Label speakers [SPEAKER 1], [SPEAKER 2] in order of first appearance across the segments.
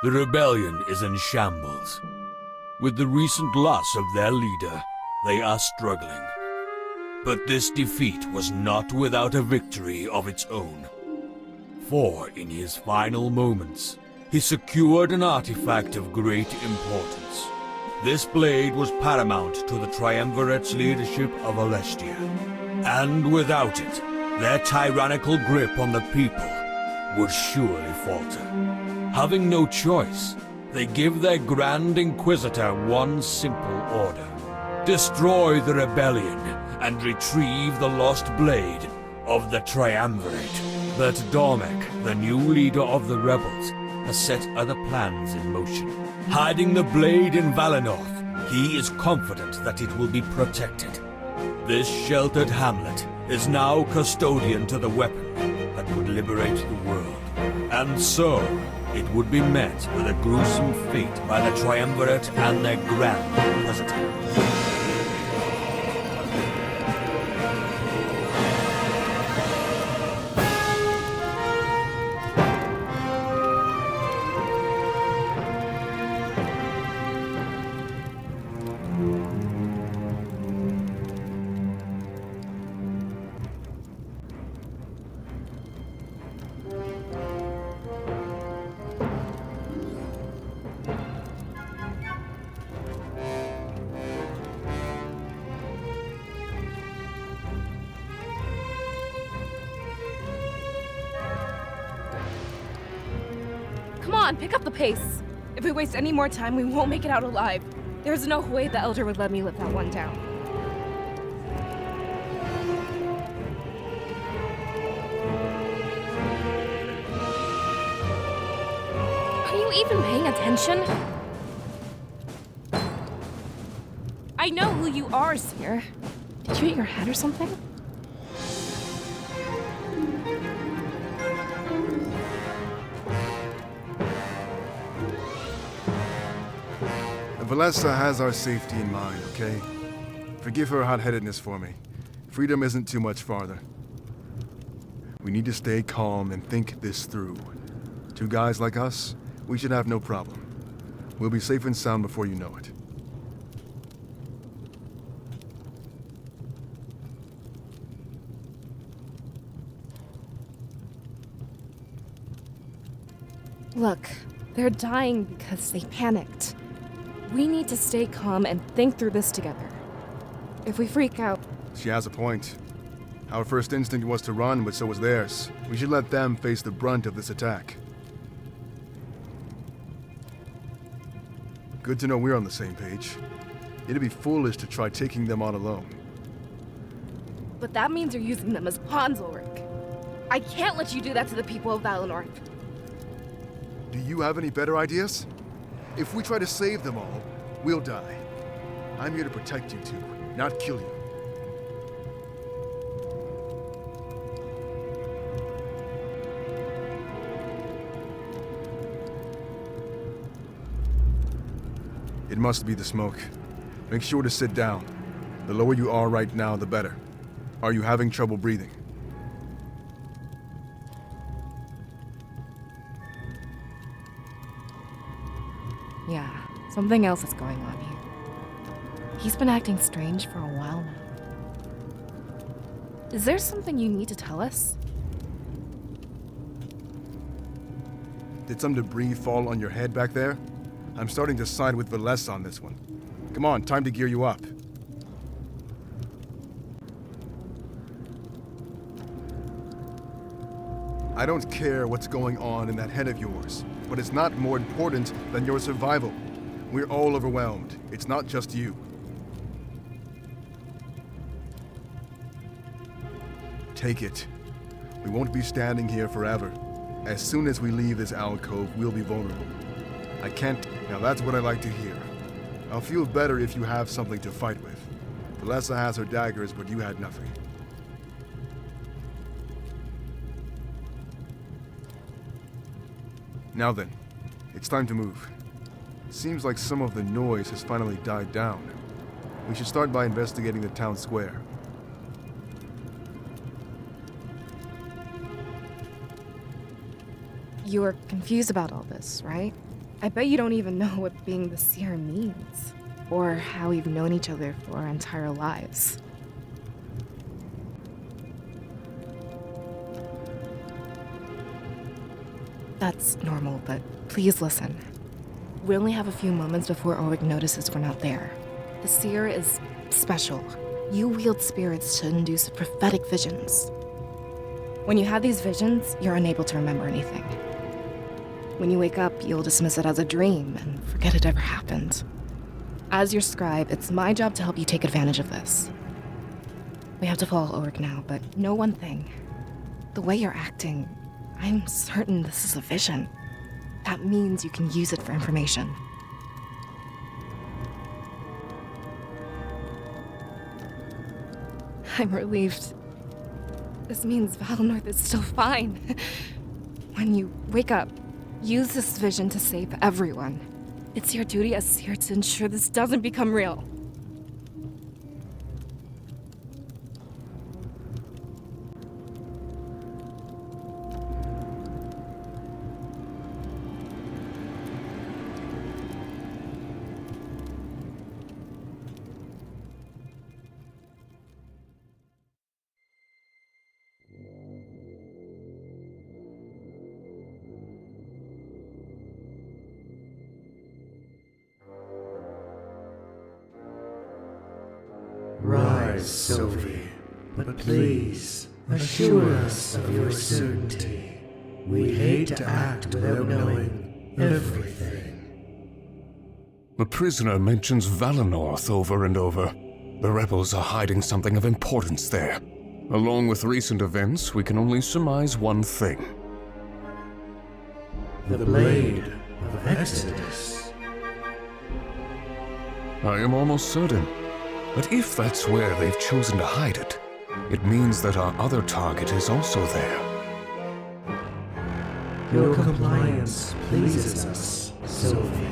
[SPEAKER 1] The rebellion is in shambles. With the recent loss of their leader, they are struggling. But this defeat was not without a victory of its own. For in his final moments, he secured an artifact of great importance. This blade was paramount to the Triumvirate's leadership of Alestia. And without it, their tyrannical grip on the people would surely falter. Having no choice, they give their Grand Inquisitor one simple order. Destroy the rebellion and retrieve the lost blade of the Triumvirate. But Dormek, the new leader of the rebels, has set other plans in motion. Hiding the blade in Valinor, he is confident that it will be protected. This sheltered hamlet is now custodian to the weapon that would liberate the world. And so, it would be met with a gruesome fate by the Triumvirate and their Grand Inquisitor.
[SPEAKER 2] Come on, pick up the pace. If we waste any more time, we won't make it out alive. There's no way the Elder would let me live that one down. Are you even paying attention? I know who you are, Seer. Did you hit your head or something?
[SPEAKER 3] Valessa has our safety in mind, okay? Forgive her hot-headedness for me. Freedom isn't too much farther. We need to stay calm and think this through. Two guys like us, we should have no problem. We'll be safe and sound before you know it.
[SPEAKER 2] Look, they're dying because they panicked. We need to stay calm and think through this together. If we freak out...
[SPEAKER 3] She has a point. Our first instinct was to run, but so was theirs. We should let them face the brunt of this attack. Good to know we're on the same page. It'd be foolish to try taking them on alone.
[SPEAKER 2] But that means you're using them as pawns, Ulrich. I can't let you do that to the people of Valinor.
[SPEAKER 3] Do you have any better ideas? If we try to save them all, we'll die. I'm here to protect you two, not kill you. It must be the smoke. Make sure to sit down. The lower you are right now, the better. Are you having trouble breathing?
[SPEAKER 2] Yeah, something else is going on here. He's been acting strange for a while now. Is there something you need to tell us?
[SPEAKER 3] Did some debris fall on your head back there? I'm starting to side with Valessa on this one. Come on, time to gear you up. I don't care what's going on in that head of yours. but it's not more important than your survival. We're all overwhelmed. It's not just you. Take it. We won't be standing here forever. As soon as we leave this alcove, we'll be vulnerable. I can't... Now that's what I like to hear. I'll feel better if you have something to fight with. Valessa has her daggers, but you had nothing. Now then, it's time to move. Seems like some of the noise has finally died down. We should start by investigating the town square.
[SPEAKER 2] You are confused about all this, right? I bet you don't even know what being the seer means, or how we've known each other for our entire lives. That's normal, but please listen. We only have a few moments before Ulrich notices we're not there. The seer is special. You wield spirits to induce prophetic visions. When you have these visions, you're unable to remember anything. When you wake up, you'll dismiss it as a dream and forget it ever happened. As your scribe, it's my job to help you take advantage of this. We have to follow Ulrich now, but know one thing. The way you're acting, I'm certain this is a vision. That means you can use it for information. I'm relieved. This means Valinor is still fine. When you wake up, use this vision to save everyone. It's your duty as seer to ensure this doesn't become real.
[SPEAKER 4] Rise, Sylvie, but please assure us of your certainty. We hate to act without knowing everything.
[SPEAKER 1] The prisoner mentions Valinor over and over. The rebels are hiding something of importance there. Along with recent events, we can only surmise one thing.
[SPEAKER 4] The Blade of Exodus.
[SPEAKER 1] I am almost certain. But if that's where they've chosen to hide it, it means that our other target is also there.
[SPEAKER 4] Your compliance pleases us, Sylvie.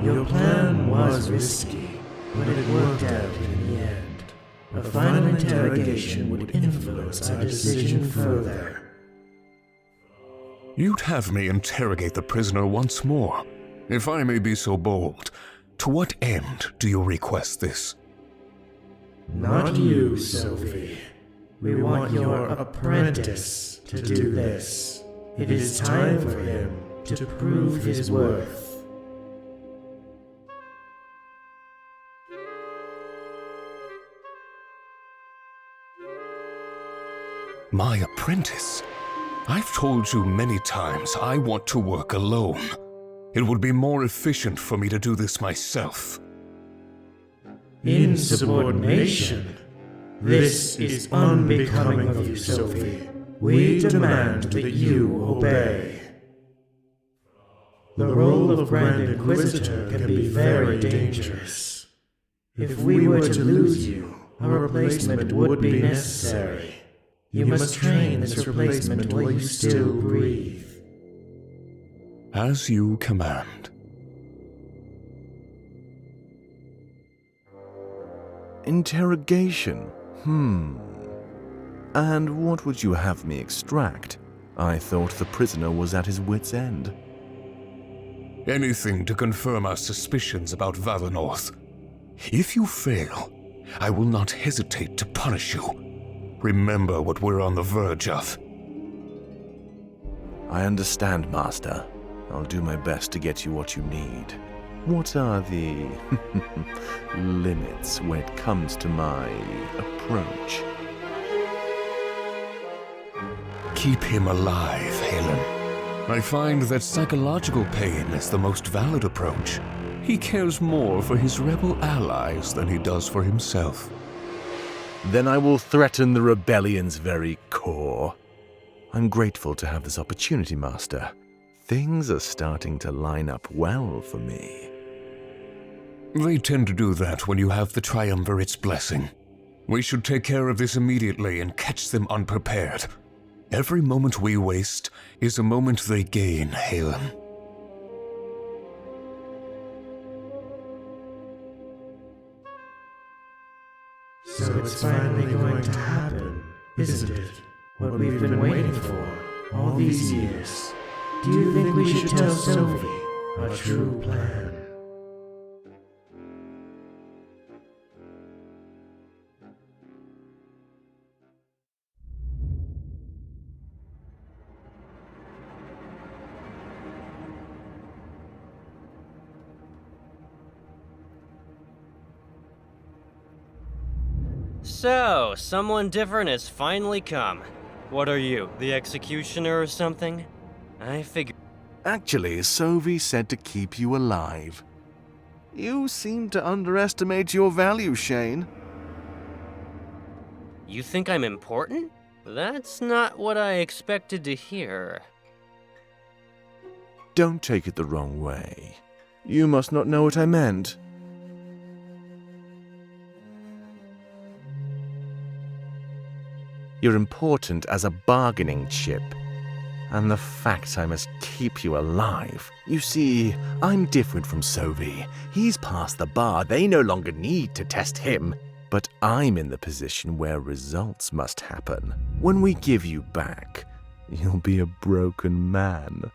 [SPEAKER 4] Your plan was risky, but it worked out in the end. A final interrogation would influence our decision further.
[SPEAKER 1] You'd have me interrogate the prisoner once more. If I may be so bold, to what end do you request this?
[SPEAKER 4] Not you, Sylvie. We want your apprentice to do this. It is time for him to prove his worth.
[SPEAKER 1] My apprentice? I've told you many times I want to work alone. It would be more efficient for me to do this myself.
[SPEAKER 4] Insubordination? This is unbecoming of you, Sylvie. We demand that you obey. The role of Grand Inquisitor can be very dangerous. If we were to lose you, a replacement would be necessary. You must train this replacement while you still breathe.
[SPEAKER 1] As you command.
[SPEAKER 5] Interrogation? And what would you have me extract? I thought the prisoner was at his wit's end.
[SPEAKER 1] Anything to confirm our suspicions about Valinor. If you fail, I will not hesitate to punish you. Remember what we're on the verge of.
[SPEAKER 5] I understand, Master. I'll do my best to get you what you need. What are the limits when it comes to my approach?
[SPEAKER 1] Keep him alive, Helen.
[SPEAKER 6] I find that psychological pain is the most valid approach. He cares more for his rebel allies than he does for himself.
[SPEAKER 5] Then I will threaten the rebellion's very core. I'm grateful to have this opportunity, Master. Things are starting to line up well for me.
[SPEAKER 6] They tend to do that when you have the triumvirate's blessing. We should take care of this immediately and catch them unprepared. Every moment we waste is a moment they gain, Halen.
[SPEAKER 4] So it's finally going to happen, isn't it? What we've been waiting for all these years. Do you think we should tell Sophie our true plan?
[SPEAKER 7] So, someone different has finally come. What are you, the executioner or something? I figured.
[SPEAKER 5] Actually, Sophie said to keep you alive. You seem to underestimate your value, Shane.
[SPEAKER 7] You think I'm important? That's not what I expected to hear.
[SPEAKER 5] Don't take it the wrong way. You must not know what I meant. You're important as a bargaining chip. And the fact I must keep you alive. You see, I'm different from Sophie. He's past the bar. They no longer need to test him. But I'm in the position where results must happen. When we give you back, you'll be a broken man.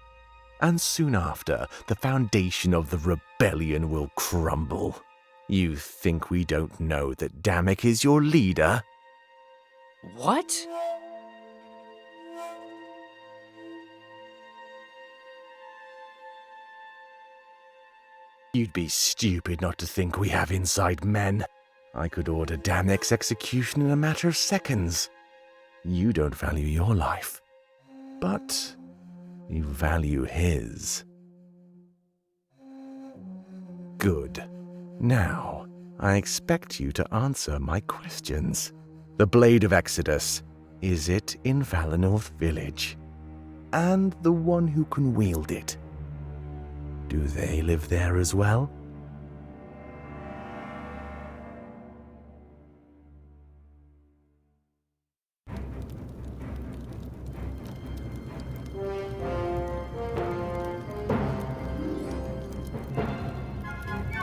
[SPEAKER 5] And soon after, the foundation of the rebellion will crumble. You think we don't know that Damek is your leader?
[SPEAKER 7] What?
[SPEAKER 5] You'd be stupid not to think we have inside men. I could order Damek's execution in a matter of seconds. You don't value your life, but you value his. Good. Now, I expect you to answer my questions. The Blade of Exodus, is it in Valinor Village? And the one who can wield it, do they live there as well?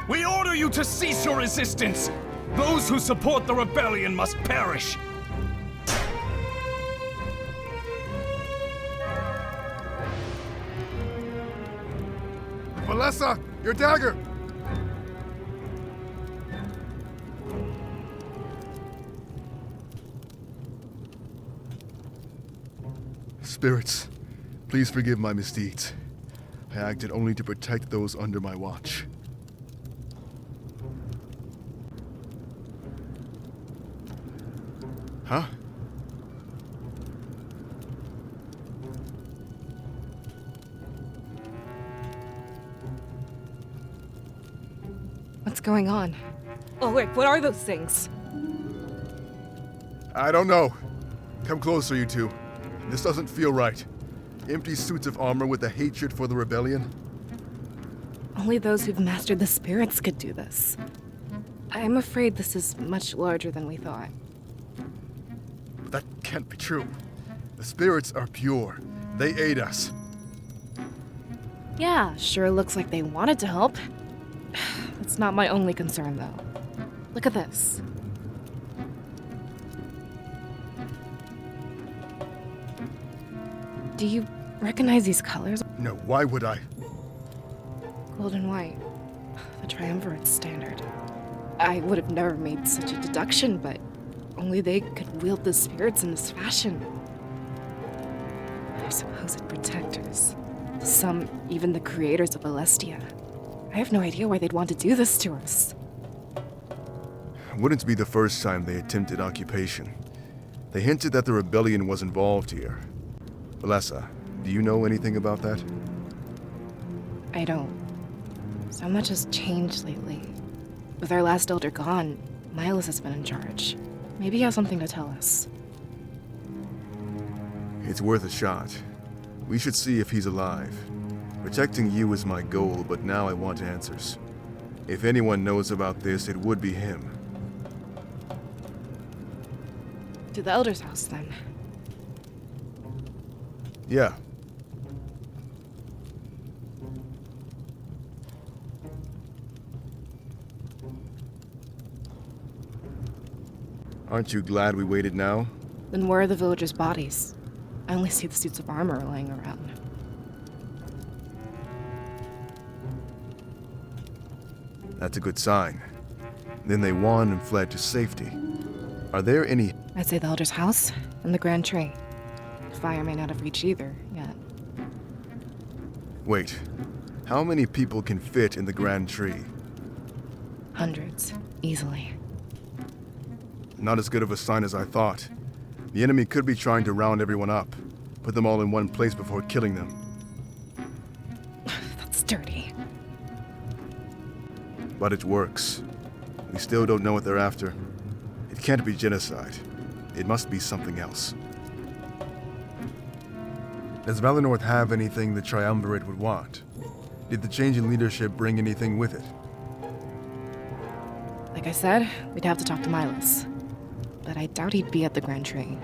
[SPEAKER 1] We order you to cease your resistance! Those who support the rebellion must perish!
[SPEAKER 3] Valessa, your dagger! Spirits, please forgive my misdeeds. I acted only to protect those under my watch. Huh?
[SPEAKER 2] What's going on? Oh, wait, what are those things?
[SPEAKER 3] I don't know. Come closer, you two. This doesn't feel right. Empty suits of armor with a hatred for the rebellion.
[SPEAKER 2] Only those who've mastered the spirits could do this. I'm afraid this is much larger than we thought.
[SPEAKER 3] That can't be true. The spirits are pure. They aid us.
[SPEAKER 2] Yeah, sure looks like they wanted to help. That's not my only concern, though. Look at this. Do you recognize these colors?
[SPEAKER 3] No, why would I?
[SPEAKER 2] Gold and white. The triumvirate standard. I would have never made such a deduction, but only they could wield the spirits in this fashion. Our supposed protectors. Some even the creators of Alestia. I have no idea why they'd want to do this to us.
[SPEAKER 3] Wouldn't be the first time they attempted occupation. They hinted that the rebellion was involved here. Valessa, Do you know anything about that?
[SPEAKER 2] I don't. So much has changed lately. With our last elder gone, Miles has been in charge. Maybe he has something to tell us.
[SPEAKER 3] It's worth a shot. We should see if he's alive. Protecting you is my goal, but now I want answers. If anyone knows about this, it would be him.
[SPEAKER 2] To the elder's house, then.
[SPEAKER 3] Yeah. Aren't you glad we waited now?
[SPEAKER 2] Then where are the villagers' bodies? I only see the suits of armor lying around.
[SPEAKER 3] That's a good sign. Then they won and fled to safety. Are there any...
[SPEAKER 2] I'd say the elder's house and the grand tree. Fire may not have reached either yet.
[SPEAKER 3] Wait. How many people can fit in the grand tree?
[SPEAKER 2] Hundreds, easily.
[SPEAKER 3] Not as good of a sign as I thought. The enemy could be trying to round everyone up. Put them all in one place before killing them.
[SPEAKER 2] That's dirty.
[SPEAKER 3] But it works. We still don't know what they're after. It can't be genocide. It must be something else. Does Valinor have anything the Triumvirate would want? Did the change in leadership bring anything with it?
[SPEAKER 2] Like I said, we'd have to talk to Miles. But I doubt he'd be at the grand tree.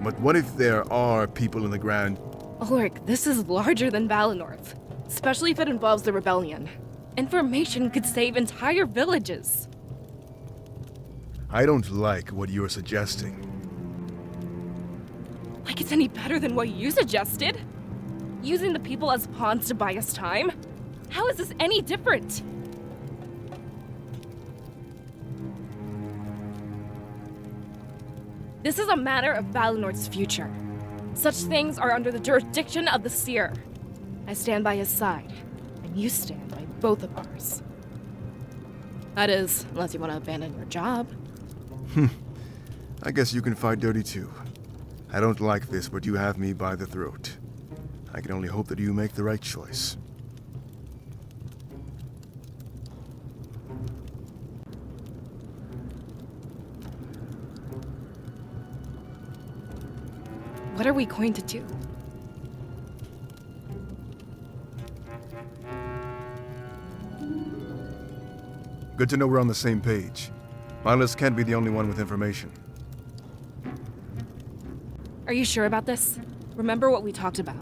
[SPEAKER 3] But what if there are people in the grand...
[SPEAKER 2] Ulrich, this is larger than Valinorth. Especially if it involves the rebellion. Information could save entire villages.
[SPEAKER 3] I don't like what you're suggesting.
[SPEAKER 2] Like it's any better than what you suggested? Using the people as pawns to buy us time? How is this any different? This is a matter of Valinor's future. Such things are under the jurisdiction of the seer. I stand by his side, and you stand by both of ours. That is, unless you want to abandon your job.
[SPEAKER 3] I guess you can fight dirty too. I don't like this, but you have me by the throat. I can only hope that you make the right choice.
[SPEAKER 2] What are we going to do?
[SPEAKER 3] Good to know we're on the same page. Miles can't be the only one with information.
[SPEAKER 2] Are you sure about this? Remember what we talked about.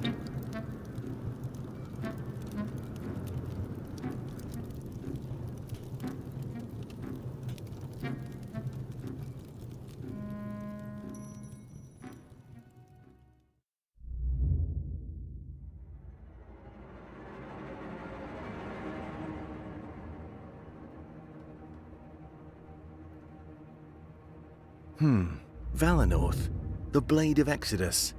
[SPEAKER 5] Valinorth, the Blade of Exodus.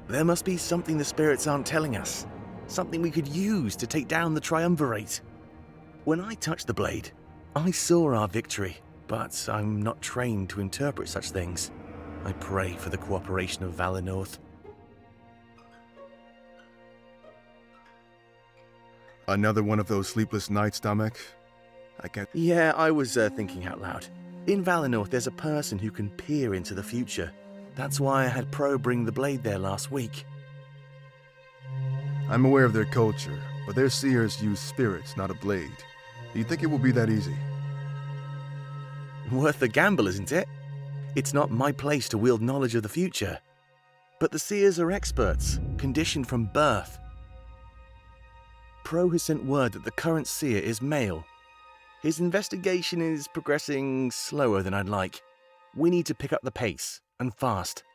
[SPEAKER 5] There must be something the spirits aren't telling us. Something we could use to take down the Triumvirate. When I touched the blade, I saw our victory, but I'm not trained to interpret such things. I pray for the cooperation of Valinorth.
[SPEAKER 3] Another one of those sleepless nights, Damek? I can't...
[SPEAKER 5] Yeah, I was thinking out loud. In Valinorth, there's a person who can peer into the future. That's why I had Pro bring the blade there last week.
[SPEAKER 3] I'm aware of their culture, but their seers use spirits, not a blade. Do you think it will be that easy?
[SPEAKER 5] Worth the gamble, isn't it? It's not my place to wield knowledge of the future. But the seers are experts, conditioned from birth. Pro has sent word that the current seer is male. His investigation is progressing slower than I'd like. We need to pick up the pace, and fast.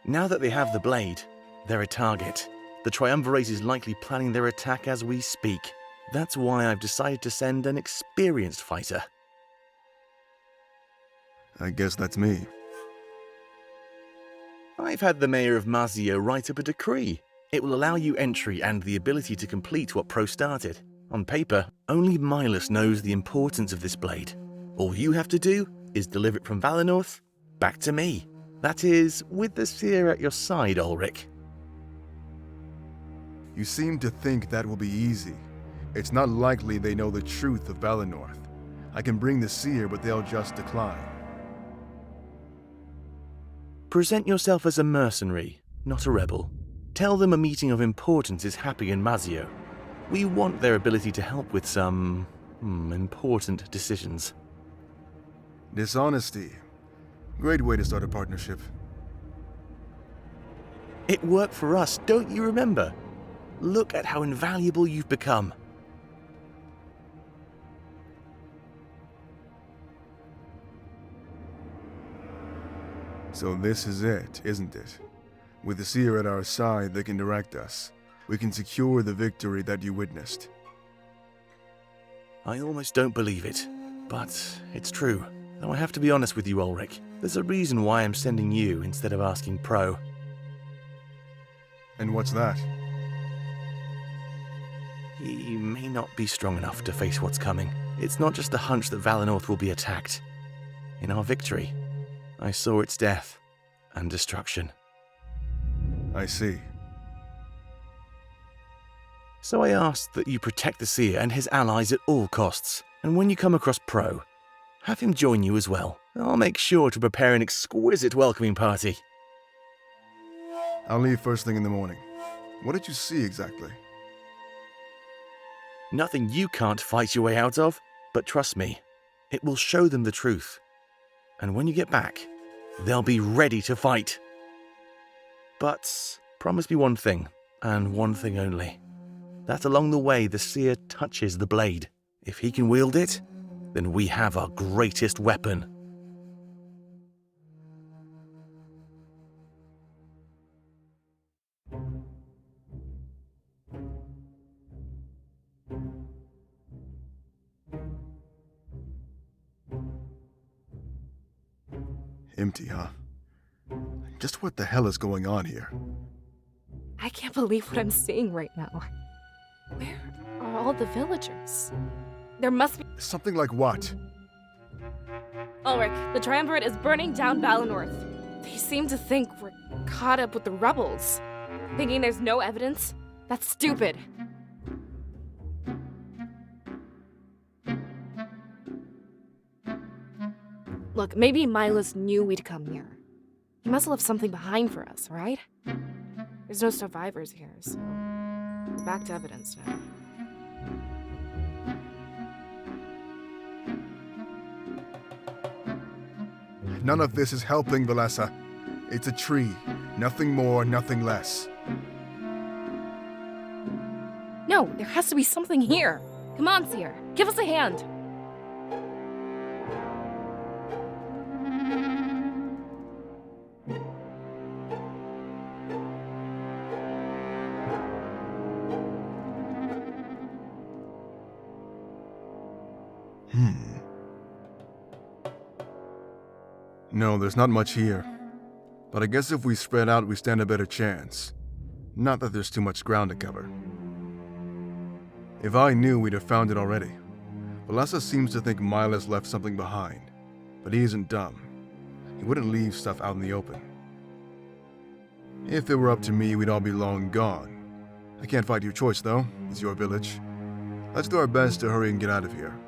[SPEAKER 5] Now that they have the blade, they're a target. The Triumvirate is likely planning their attack as we speak. That's why I've decided to send an experienced fighter.
[SPEAKER 3] I guess that's me.
[SPEAKER 5] I've had the mayor of Mazio write up a decree. It will allow you entry and the ability to complete what Pro started. On paper, only Miles knows the importance of this blade. All you have to do is deliver it from Valinorth, back to me. That is, with the seer at your side, Ulrich.
[SPEAKER 3] You seem to think that will be easy. It's not likely they know the truth of Valinor. I can bring the seer, but they'll just decline.
[SPEAKER 5] Present yourself as a mercenary, not a rebel. Tell them a meeting of importance is happening in Mazio. We want their ability to help with some important decisions.
[SPEAKER 3] Dishonesty. Great way to start a partnership.
[SPEAKER 5] It worked for us, don't you remember? Look at how invaluable you've become.
[SPEAKER 3] So this is it, isn't it? With the seer at our side, they can direct us. We can secure the victory that you witnessed.
[SPEAKER 5] I almost don't believe it, but it's true. Though I have to be honest with you, Ulrich. There's a reason why I'm sending you instead of asking Pro.
[SPEAKER 3] And what's that?
[SPEAKER 5] He may not be strong enough to face what's coming. It's not just a hunch that Valinor will be attacked. In our victory, I saw its death and destruction.
[SPEAKER 3] I see.
[SPEAKER 5] So I asked that you protect the seer and his allies at all costs. And when you come across Pro, have him join you as well. I'll make sure to prepare an exquisite welcoming party.
[SPEAKER 3] I'll leave first thing in the morning. What did you see exactly?
[SPEAKER 5] Nothing you can't fight your way out of, but trust me, it will show them the truth. And when you get back, they'll be ready to fight. But promise me one thing, and one thing only. That along the way the seer touches the blade. If he can wield it, then we have our greatest weapon.
[SPEAKER 3] Empty, huh? Just what the hell is going on here?
[SPEAKER 2] I can't believe what I'm seeing right now. Where are all the villagers? There must be...
[SPEAKER 3] Something like what?
[SPEAKER 2] Ulrich, the triumvirate is burning down Valinor. They seem to think we're caught up with the rebels. Thinking there's no evidence? That's stupid. Look, maybe Milos knew we'd come here. He must have left something behind for us, right? There's no survivors here, so we're back to evidence now.
[SPEAKER 3] None of this is helping, Valessa. It's a tree. Nothing more, nothing less.
[SPEAKER 2] No, there has to be something here. Come on, Seer. Give us a hand.
[SPEAKER 3] No, there's not much here. But I guess if we spread out, we stand a better chance. Not that there's too much ground to cover. If I knew, we'd have found it already. Valessa seems to think Milos left something behind. But he isn't dumb. He wouldn't leave stuff out in the open. If it were up to me, we'd all be long gone. I can't fight your choice, though. It's your village. Let's do our best to hurry and get out of here.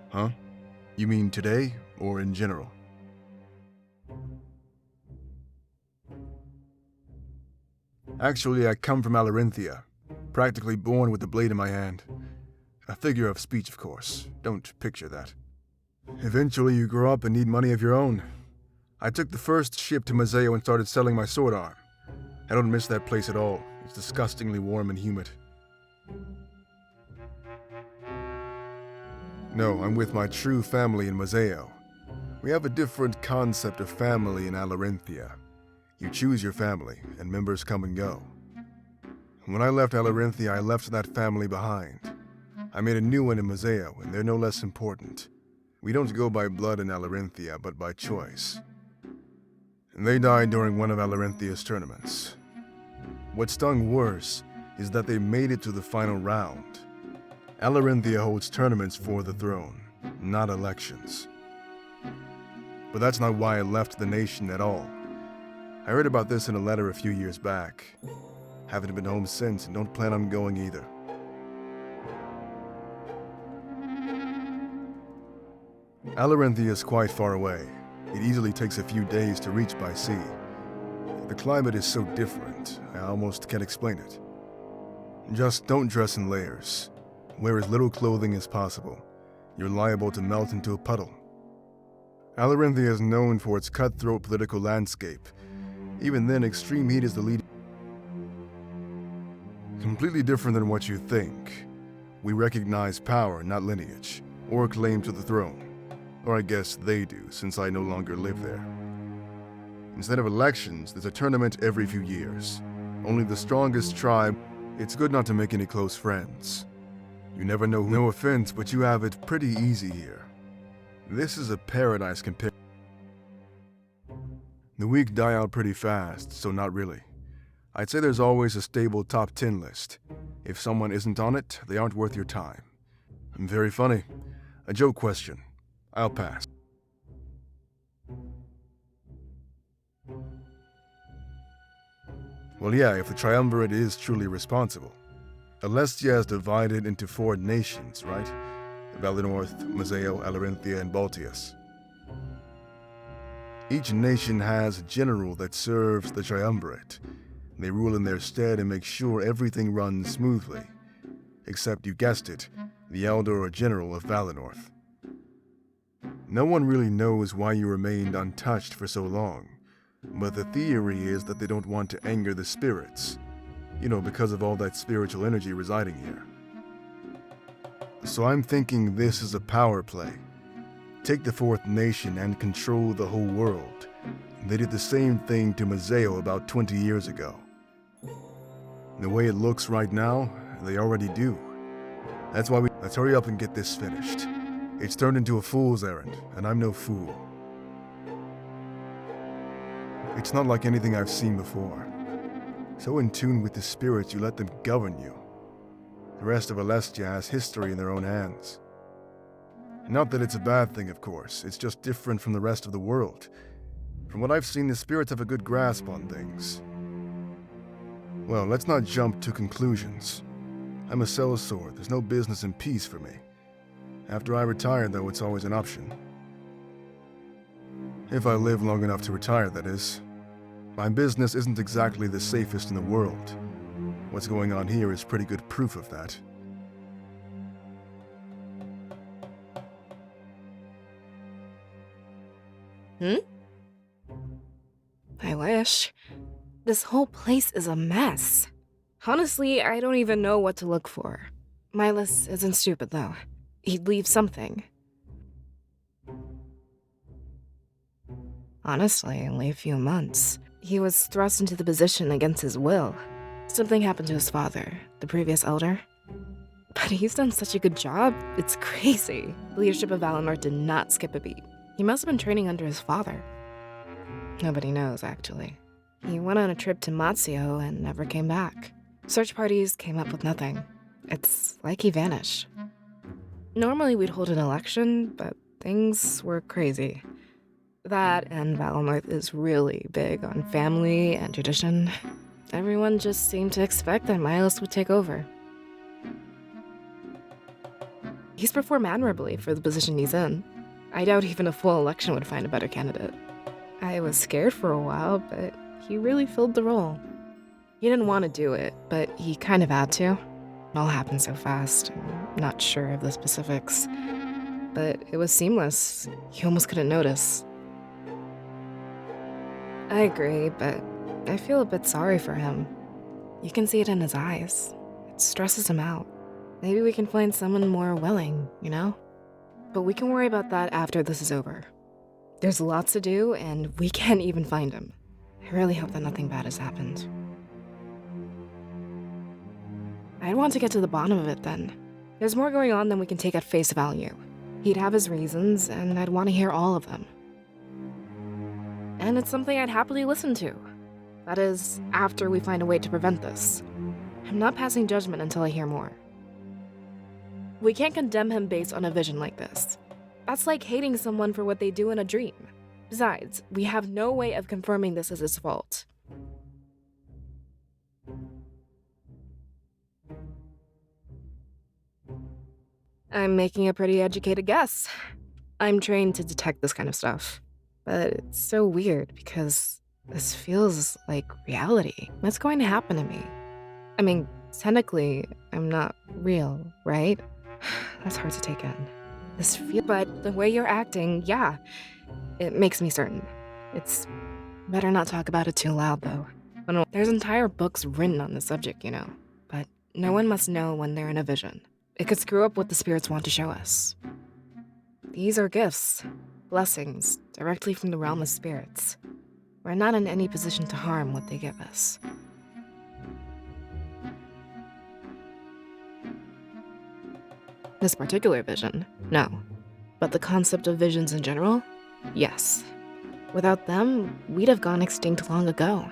[SPEAKER 3] Huh? You mean today, or in general? Actually, I come from Alarinthia, practically born with the blade in my hand. A figure of speech, of course. Don't picture that. Eventually, you grow up and need money of your own. I took the first ship to Mazeo and started selling my sword arm. I don't miss that place at all. It's disgustingly warm and humid. No, I'm with my true family in Mazeo. We have a different concept of family in Alarinthia. You choose your family, and members come and go. When I left Alarinthia, I left that family behind. I made a new one in Mazeo, and they're no less important. We don't go by blood in Alarinthia, but by choice. And they died during one of Alarinthia's tournaments. What stung worse is that they made it to the final round. Alarinthia holds tournaments for the throne. not elections. But that's not why I left the nation at all. I heard about this in a letter a few years back. Haven't been home since and don't plan on going either. Alarenthia is quite far away. It easily takes a few days to reach by sea. The climate is so different, I almost can't explain it. Just don't dress in layers. Wear as little clothing as possible. You're liable to melt into a puddle. Alarenthia is known for its cutthroat political landscape. Even then, extreme heat is the lead. Completely different than what you think. We recognize power, not lineage, or claim to the throne. Or I guess they do, since I no longer live there. Instead of elections, there's a tournament every few years. Only the strongest tribe. It's good not to make any close friends. You never know. No offense, but you have it pretty easy here. This is a paradise compared. The weak die out pretty fast, so not really. I'd say there's always a stable top 10 list. If someone isn't on it, they aren't worth your time. Very funny. A joke question. I'll pass. Well, yeah, if the triumvirate is truly responsible. Alestia is divided into 4 nations, right? Valinorth, Mazeo, Alarenthia, and Baltius. Each nation has a general that serves the triumvirate. They rule in their stead and make sure everything runs smoothly. Except, you guessed it, the elder or general of Valinorth. No one really knows why you remained untouched for so long, but the theory is that they don't want to anger the spirits. You know, because of all that spiritual energy residing here. So I'm thinking this is a power play. Take the 4th nation and control the whole world. They did the same thing to Mazeo about 20 years ago. The way it looks right now, they already do. That's why let's hurry up and get this finished. It's turned into a fool's errand, and I'm no fool. It's not like anything I've seen before. So in tune with the spirits, you let them govern you. The rest of Alestia has history in their own hands. Not that it's a bad thing, of course. It's just different from the rest of the world. From what I've seen, the spirits have a good grasp on things. Well, let's not jump to conclusions. I'm a sellsword. There's no business in peace for me. After I retire, though, it's always an option. If I live long enough to retire, that is. My business isn't exactly the safest in the world. What's going on here is pretty good proof of that.
[SPEAKER 2] I wish. This whole place is a mess. Honestly, I don't even know what to look for. Milas isn't stupid, though. He'd leave something. Honestly, only a few months. He was thrust into the position against his will. Something happened to his father, the previous elder. But he's done such a good job, it's crazy. The leadership of Valinor did not skip a beat. He must have been training under his father. Nobody knows, actually. He went on a trip to Matsio and never came back. Search parties came up with nothing. It's like he vanished. Normally we'd hold an election, but things were crazy. That and Valinor is really big on family and tradition. Everyone just seemed to expect that Milas would take over. He's performed admirably for the position he's in. I doubt even a full election would find a better candidate. I was scared for a while, but he really filled the role. He didn't want to do it, but he kind of had to. It all happened so fast. I'm not sure of the specifics. But it was seamless. You almost couldn't notice. I agree, but I feel a bit sorry for him. You can see it in his eyes. It stresses him out. Maybe we can find someone more willing, you know? But we can worry about that after this is over. There's lots to do, and we can't even find him. I really hope that nothing bad has happened. I'd want to get to the bottom of it then. There's more going on than we can take at face value. He'd have his reasons, and I'd want to hear all of them. And it's something I'd happily listen to. That is, after we find a way to prevent this. I'm not passing judgment until I hear more. We can't condemn him based on a vision like this. That's like hating someone for what they do in a dream. Besides, we have no way of confirming this is his fault. I'm making a pretty educated guess. I'm trained to detect this kind of stuff. But it's so weird because this feels like reality. What's going to happen to me? I mean, technically, I'm not real, right? That's hard to take in. But the way you're acting, yeah, it makes me certain. It's better not talk about it too loud, though. There's entire books written on the subject, you know, but no one must know when they're in a vision. It could screw up what the spirits want to show us. These are gifts, blessings, directly from the realm of spirits. We're not in any position to harm what they give us. This particular vision, no. But the concept of visions in general, yes. Without them, we'd have gone extinct long ago.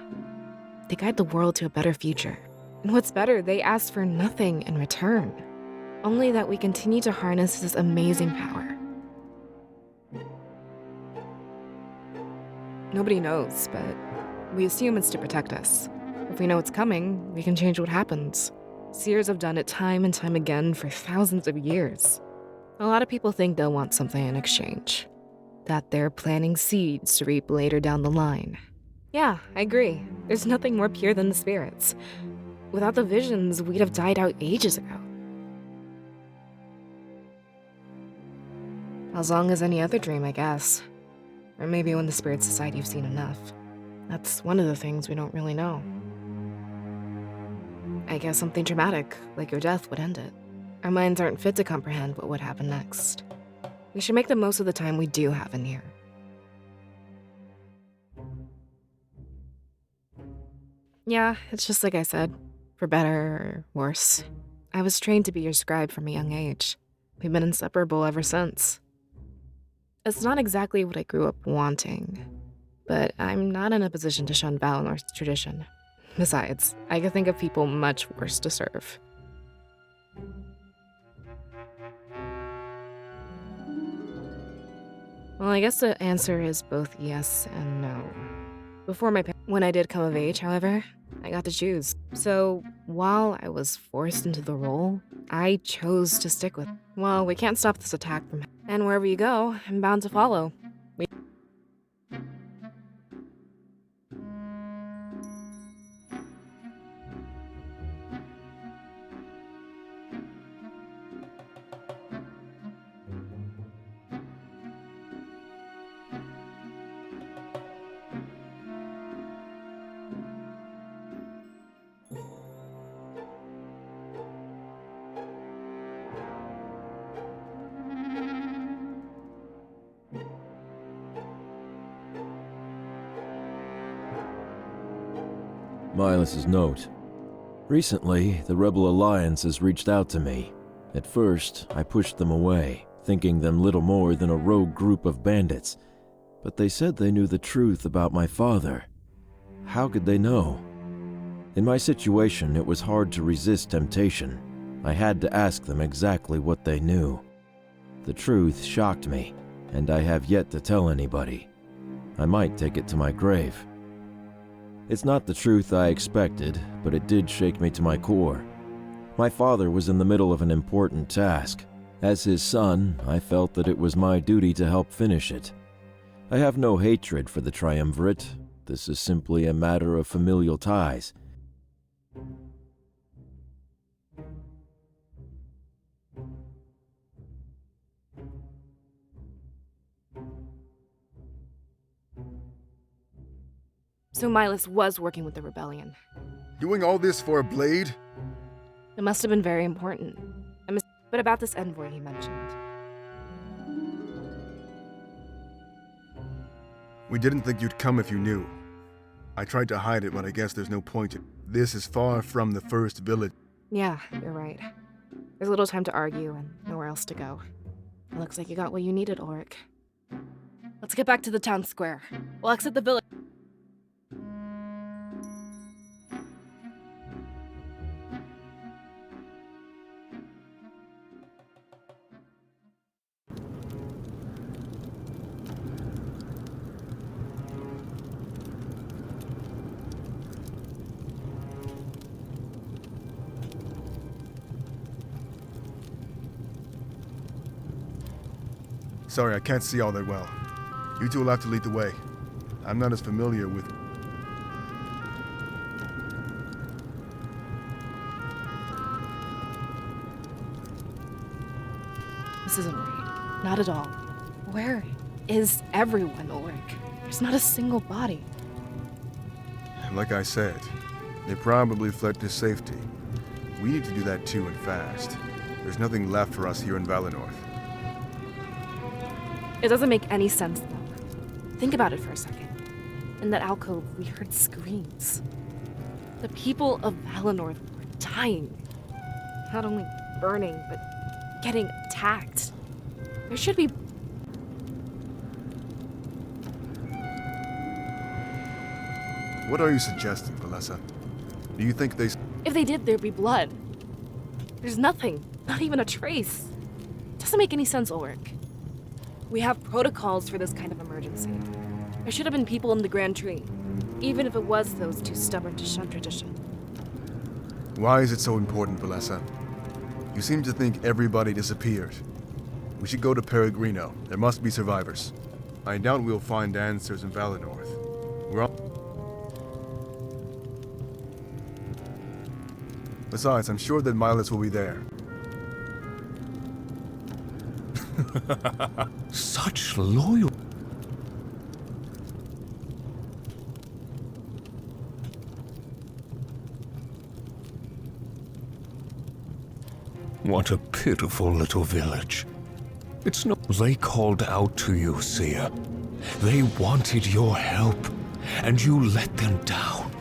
[SPEAKER 2] They guide the world to a better future. And what's better, they ask for nothing in return. Only that we continue to harness this amazing power. Nobody knows, but we assume it's to protect us. If we know it's coming, we can change what happens. Seers have done it time and time again for thousands of years. A lot of people think they'll want something in exchange. That they're planting seeds to reap later down the line. Yeah, I agree. There's nothing more pure than the spirits. Without the visions, we'd have died out ages ago. As long as any other dream, I guess. Or maybe when the spirits decide you've seen enough. That's one of the things we don't really know. I guess something traumatic, like your death, would end it. Our minds aren't fit to comprehend what would happen next. We should make the most of the time we do have in here. Yeah, it's just like I said. For better or worse. I was trained to be your scribe from a young age. We've been inseparable ever since. It's not exactly what I grew up wanting, but I'm not in a position to shun Valinor's tradition. Besides, I could think of people much worse to serve. Well, I guess the answer is both yes and no. When I did come of age, however, I got to choose. So, while I was forced into the role, I chose to stick with it. Well, we can't stop this attack from and wherever you go, I'm bound to follow.
[SPEAKER 8] Milas's note. Recently, the Rebel Alliance has reached out to me. At first, I pushed them away, thinking them little more than a rogue group of bandits. But they said they knew the truth about my father. How could they know? In my situation, it was hard to resist temptation. I had to ask them exactly what they knew. The truth shocked me, and I have yet to tell anybody. I might take it to my grave. It's not the truth I expected, but it did shake me to my core. My father was in the middle of an important task. As his son, I felt that it was my duty to help finish it. I have no hatred for the triumvirate. This is simply a matter of familial ties.
[SPEAKER 2] So Milas was working with the rebellion.
[SPEAKER 3] Doing all this for a blade?
[SPEAKER 2] It must have been very important. But about this envoy he mentioned.
[SPEAKER 3] We didn't think you'd come if you knew. I tried to hide it, but I guess there's no point. This is far from the first village.
[SPEAKER 2] Yeah, you're right. There's little time to argue and nowhere else to go. It looks like you got what you needed, Ulrich. Let's get back to the town square. We'll exit the village.
[SPEAKER 3] Sorry, I can't see all that well. You two will have to lead the way. I'm not as familiar with...
[SPEAKER 2] This isn't right. Not at all. Where is everyone, Ulrich? There's not a single body.
[SPEAKER 3] Like I said, they probably fled to safety. We need to do that too, and fast. There's nothing left for us here in Valinor.
[SPEAKER 2] It doesn't make any sense, though. Think about it for a second. In that alcove, we heard screams. The people of Valinor were dying. Not only burning, but getting attacked. There should be...
[SPEAKER 3] What are you suggesting, Valessa? Do you think they...
[SPEAKER 2] If they did, there'd be blood. There's nothing. Not even a trace. Doesn't make any sense, Ulrich. We have protocols for this kind of emergency. There should have been people in the Grand Tree, even if it was those too stubborn to shun tradition.
[SPEAKER 3] Why is it so important, Valessa? You seem to think everybody disappeared. We should go to Peregrino. There must be survivors. I doubt we'll find answers in Valinor. We're all... Besides, I'm sure that Milas will be there.
[SPEAKER 6] Such loyal. What a pitiful little village. It's no... They called out to you, Seer. They wanted your help, and you let them down.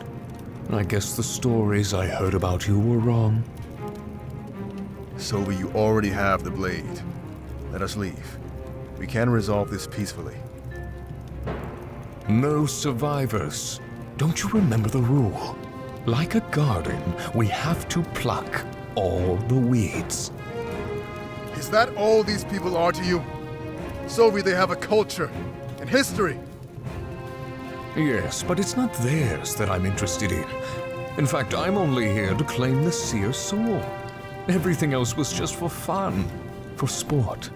[SPEAKER 6] I guess the stories I heard about you were wrong.
[SPEAKER 3] Sylvie, you already have the blade. Let us leave. We can resolve this peacefully.
[SPEAKER 6] No survivors. Don't you remember the rule? Like a garden, we have to pluck all the weeds.
[SPEAKER 3] Is that all these people are to you? Sylvie, they have a culture and history.
[SPEAKER 6] Yes, but it's not theirs that I'm interested in. In fact, I'm only here to claim the Seer's soul. Everything else was just for fun, for sport.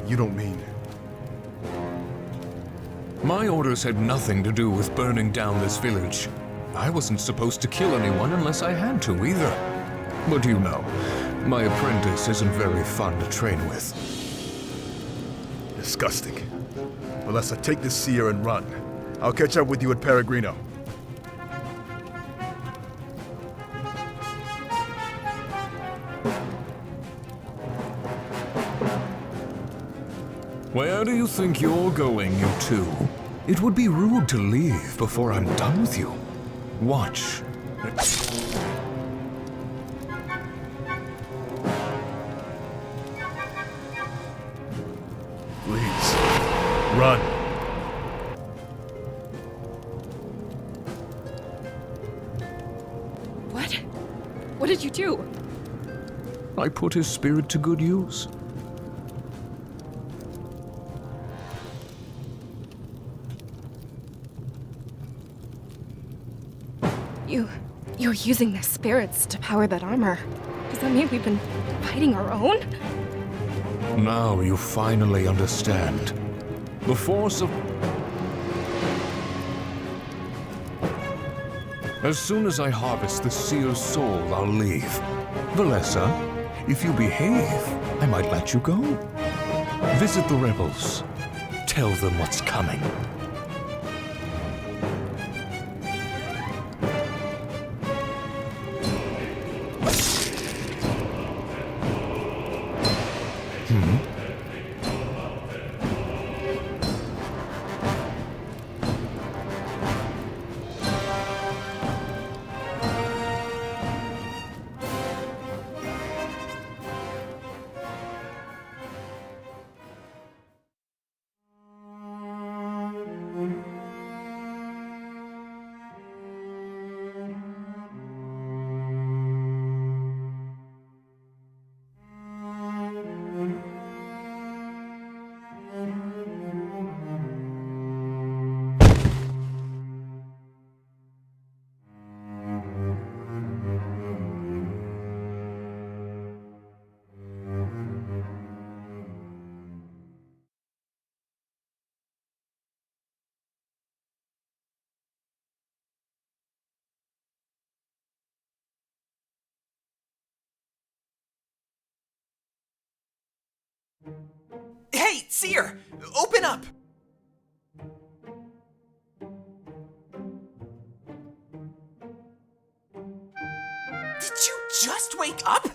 [SPEAKER 3] You don't mean...
[SPEAKER 6] My orders had nothing to do with burning down this village. I wasn't supposed to kill anyone unless I had to, either. But you know, my apprentice isn't very fun to train with.
[SPEAKER 3] Disgusting. Valessa, take this seer and run. I'll catch up with you at Peregrino.
[SPEAKER 6] Where do you think you're going, you two? It would be rude to leave before I'm done with you. Watch.
[SPEAKER 3] Please, run.
[SPEAKER 2] What? What did you do?
[SPEAKER 6] I put his spirit to good use.
[SPEAKER 2] You're using their spirits to power that armor. Does that mean we've been fighting our own?
[SPEAKER 6] Now you finally understand. The force of... As soon as I harvest the seer's soul, I'll leave. Valessa, if you behave, I might let you go. Visit the rebels. Tell them what's coming.
[SPEAKER 9] Hey, Seer! Open up! Did you just wake up?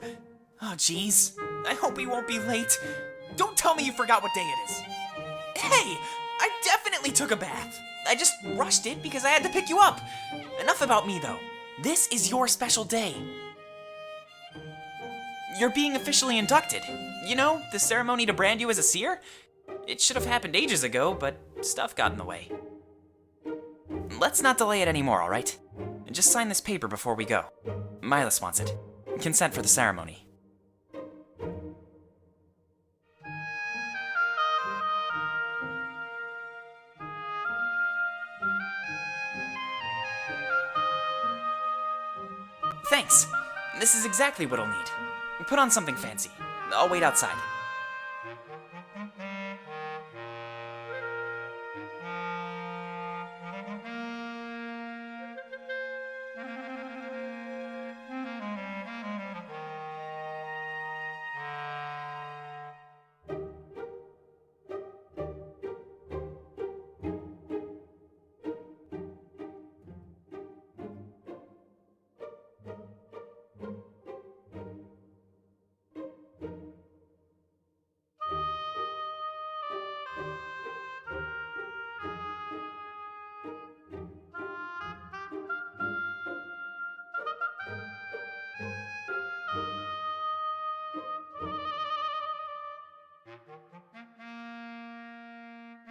[SPEAKER 9] Oh, jeez. I hope we won't be late. Don't tell me you forgot what day it is. Hey! I definitely took a bath. I just rushed it because I had to pick you up. Enough about me, though. This is your special day. You're being officially inducted. You know, the ceremony to brand you as a seer? It should have happened ages ago, but stuff got in the way. Let's not delay it anymore, alright? Just sign this paper before we go. Milas wants it. Consent for the ceremony. Thanks. This is exactly what I'll need. Put on something fancy. I'll wait outside.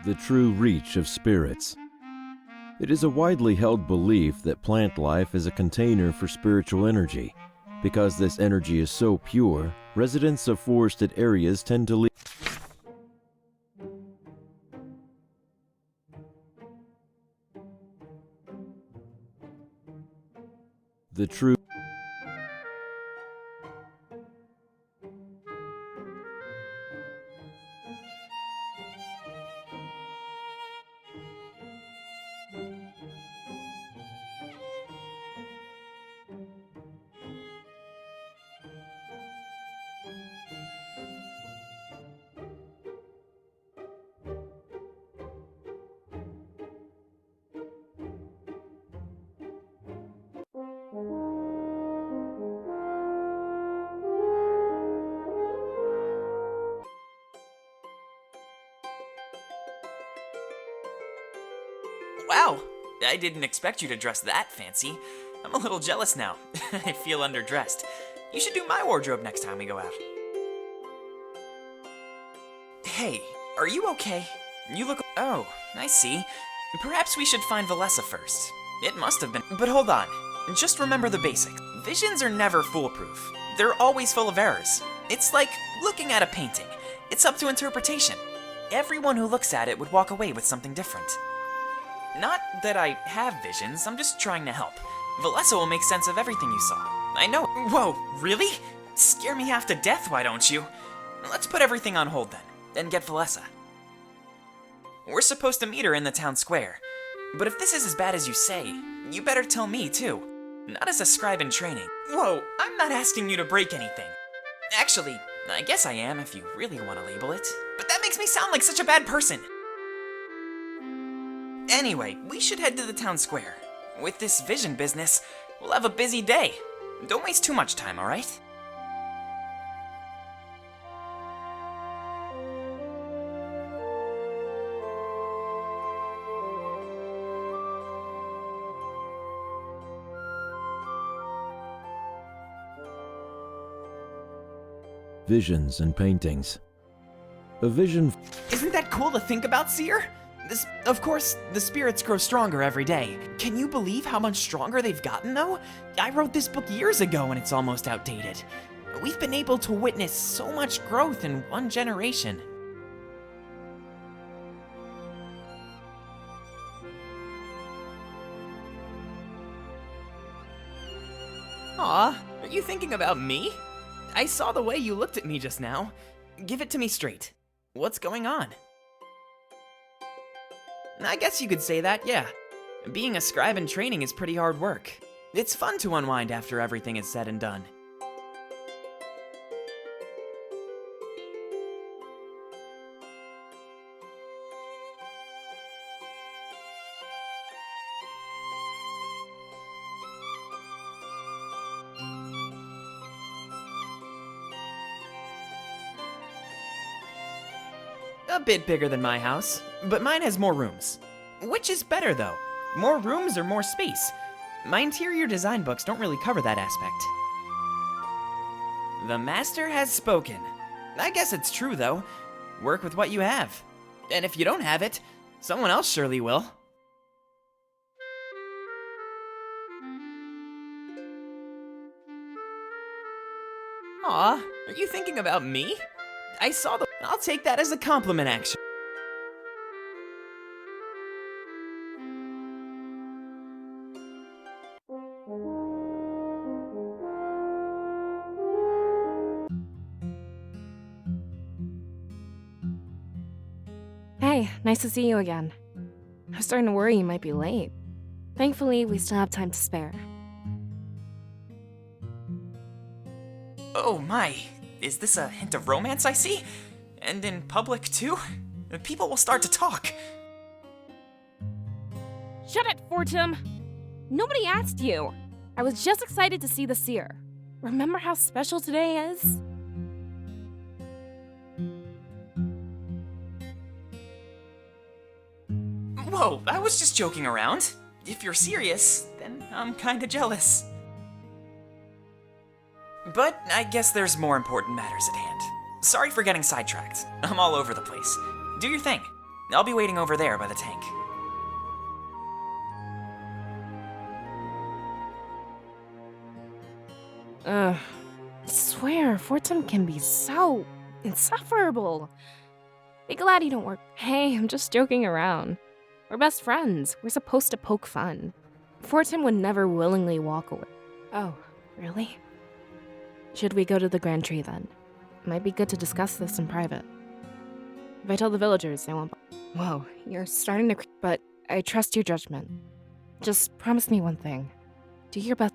[SPEAKER 8] The true reach of spirits. It is a widely held belief that plant life is a container for spiritual energy. Because this energy is so pure, residents of forested areas tend to leave the true
[SPEAKER 9] Wow! I didn't expect you to dress that fancy. I'm a little jealous now. I feel underdressed. You should do my wardrobe next time we go out. Hey, are you okay? You look... Oh, I see. Perhaps we should find Valessa first. It must have been... But hold on. Just remember the basics. Visions are never foolproof. They're always full of errors. It's like looking at a painting. It's up to interpretation. Everyone who looks at it would walk away with something different. Not that I have visions, I'm just trying to help. Valessa will make sense of everything you saw. I know. Whoa, really? Scare me half to death, why don't you? Let's put everything on hold then, and get Valessa. We're supposed to meet her in the town square. But if this is as bad as you say, you better tell me too. Not as a scribe in training. Whoa, I'm not asking you to break anything. Actually, I guess I am if you really want to label it. But that makes me sound like such a bad person. Anyway, we should head to the town square. With this vision business, we'll have a busy day. Don't waste too much time, alright?
[SPEAKER 8] visions and paintings. A vision...
[SPEAKER 9] Isn't that cool to think about, Seer? Of course, the spirits grow stronger every day. Can you believe how much stronger they've gotten, though? I wrote this book years ago and it's almost outdated. We've been able to witness so much growth in one generation. Aw, are you thinking about me? I saw the way you looked at me just now. Give it to me straight. What's going on? I guess you could say that, yeah. Being a scribe in training is pretty hard work. It's fun to unwind after everything is said and done. A bit bigger than my house, but mine has more rooms. Which is better, though? More rooms or more space? My interior design books don't really cover that aspect. The master has spoken. I guess it's true, though. Work with what you have. And if you don't have it, someone else surely will. Aw, are you thinking about me? I'll take that as a compliment, actually.
[SPEAKER 2] Hey, nice to see you again. I was starting to worry you might be late. Thankfully, we still have time to spare.
[SPEAKER 9] Oh my, is this a hint of romance I see? And in public too? People will start to talk.
[SPEAKER 2] Shut it, Fortum! Nobody asked you. I was just excited to see the seer. Remember how special today is?
[SPEAKER 9] Whoa, I was just joking around. If you're serious, then I'm kinda jealous. But I guess there's more important matters at hand. Sorry for getting sidetracked. I'm all over the place. Do your thing. I'll be waiting over there by the tank.
[SPEAKER 2] I swear, Fortum can be so insufferable. Be glad you don't work. Hey, I'm just joking around. We're best friends. We're supposed to poke fun. Fortum would never willingly walk away. Oh, really? Should we go to the Grand Tree then? Might be good to discuss this in private. If I tell the villagers, they won't. Whoa, you're starting to. But I trust your judgment. Just promise me one thing. Do your best.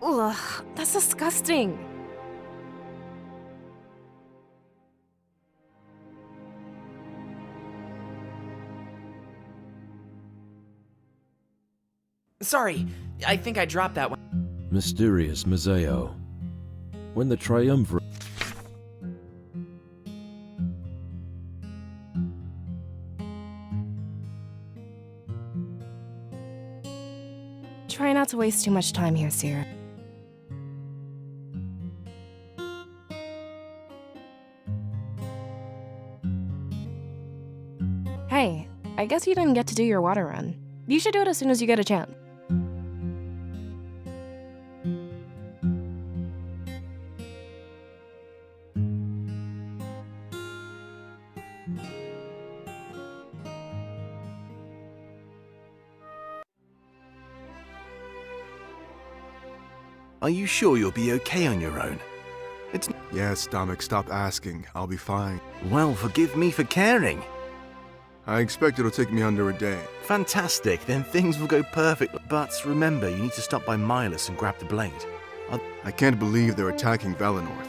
[SPEAKER 2] Ugh, that's disgusting.
[SPEAKER 9] Sorry, I think I dropped that one.
[SPEAKER 8] Mysterious Museo. When the triumvirate.
[SPEAKER 2] Try not to waste too much time here, Seer. Hey, I guess you didn't get to do your water run. You should do it as soon as you get a chance.
[SPEAKER 5] Are you sure you'll be okay on your own?
[SPEAKER 3] Yes, Dominic, stop asking. I'll be fine.
[SPEAKER 5] Well, forgive me for caring.
[SPEAKER 3] I expect it'll take me under a day.
[SPEAKER 5] Fantastic, then things will go perfect. But remember, you need to stop by Milas and grab the blade.
[SPEAKER 3] I can't believe they're attacking Valenorth.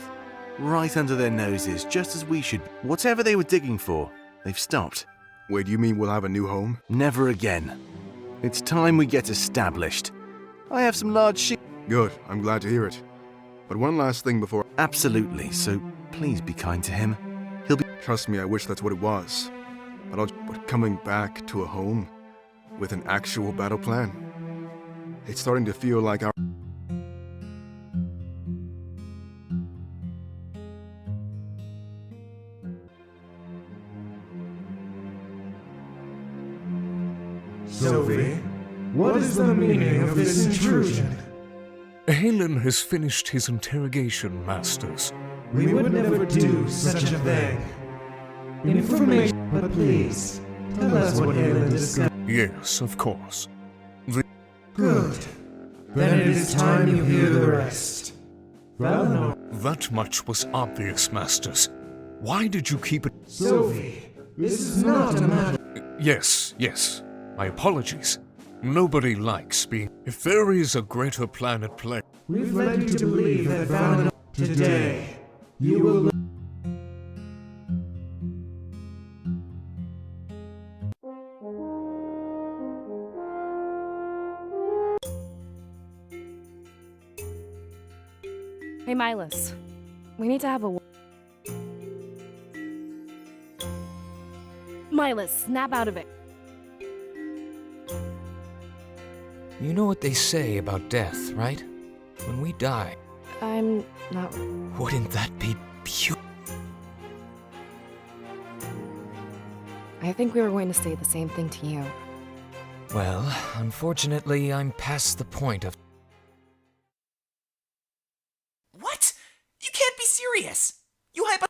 [SPEAKER 5] Right under their noses, just as we should. Whatever they were digging for, they've stopped.
[SPEAKER 3] Wait, you mean we'll have a new home?
[SPEAKER 5] Never again. It's time we get established. I have some large sheep.
[SPEAKER 3] Good, I'm glad to hear it. But one last thing before...
[SPEAKER 5] Absolutely, so please be kind to him. He'll be...
[SPEAKER 3] Trust me, I wish that's what it was. But coming back to a home with an actual battle plan, it's starting to feel like our...
[SPEAKER 4] Sophie, what is the meaning of this intrusion?
[SPEAKER 6] Halen has finished his interrogation, Masters.
[SPEAKER 4] We would never do such a thing. Information, but please, tell us what Halen discussed.
[SPEAKER 6] Yes, of course.
[SPEAKER 4] Good. Then it is time you hear the rest. Valinor.
[SPEAKER 6] That much was obvious, Masters. Why did you keep it?
[SPEAKER 4] Sophie, this is not a matter.
[SPEAKER 6] Yes. My apologies. Nobody likes being... If there is a greater plan at play...
[SPEAKER 4] We've led you to believe that Valinor today, you will...
[SPEAKER 2] Hey, Milas. We need to have a... Milas, snap out of it.
[SPEAKER 10] You know what they say about death, right? When we die,
[SPEAKER 2] I'm not...
[SPEAKER 10] wouldn't that be beautiful?
[SPEAKER 2] I think we were going to say the same thing to you.
[SPEAKER 10] Well, unfortunately, I'm past the point of...
[SPEAKER 9] What? You can't be serious! You hypo-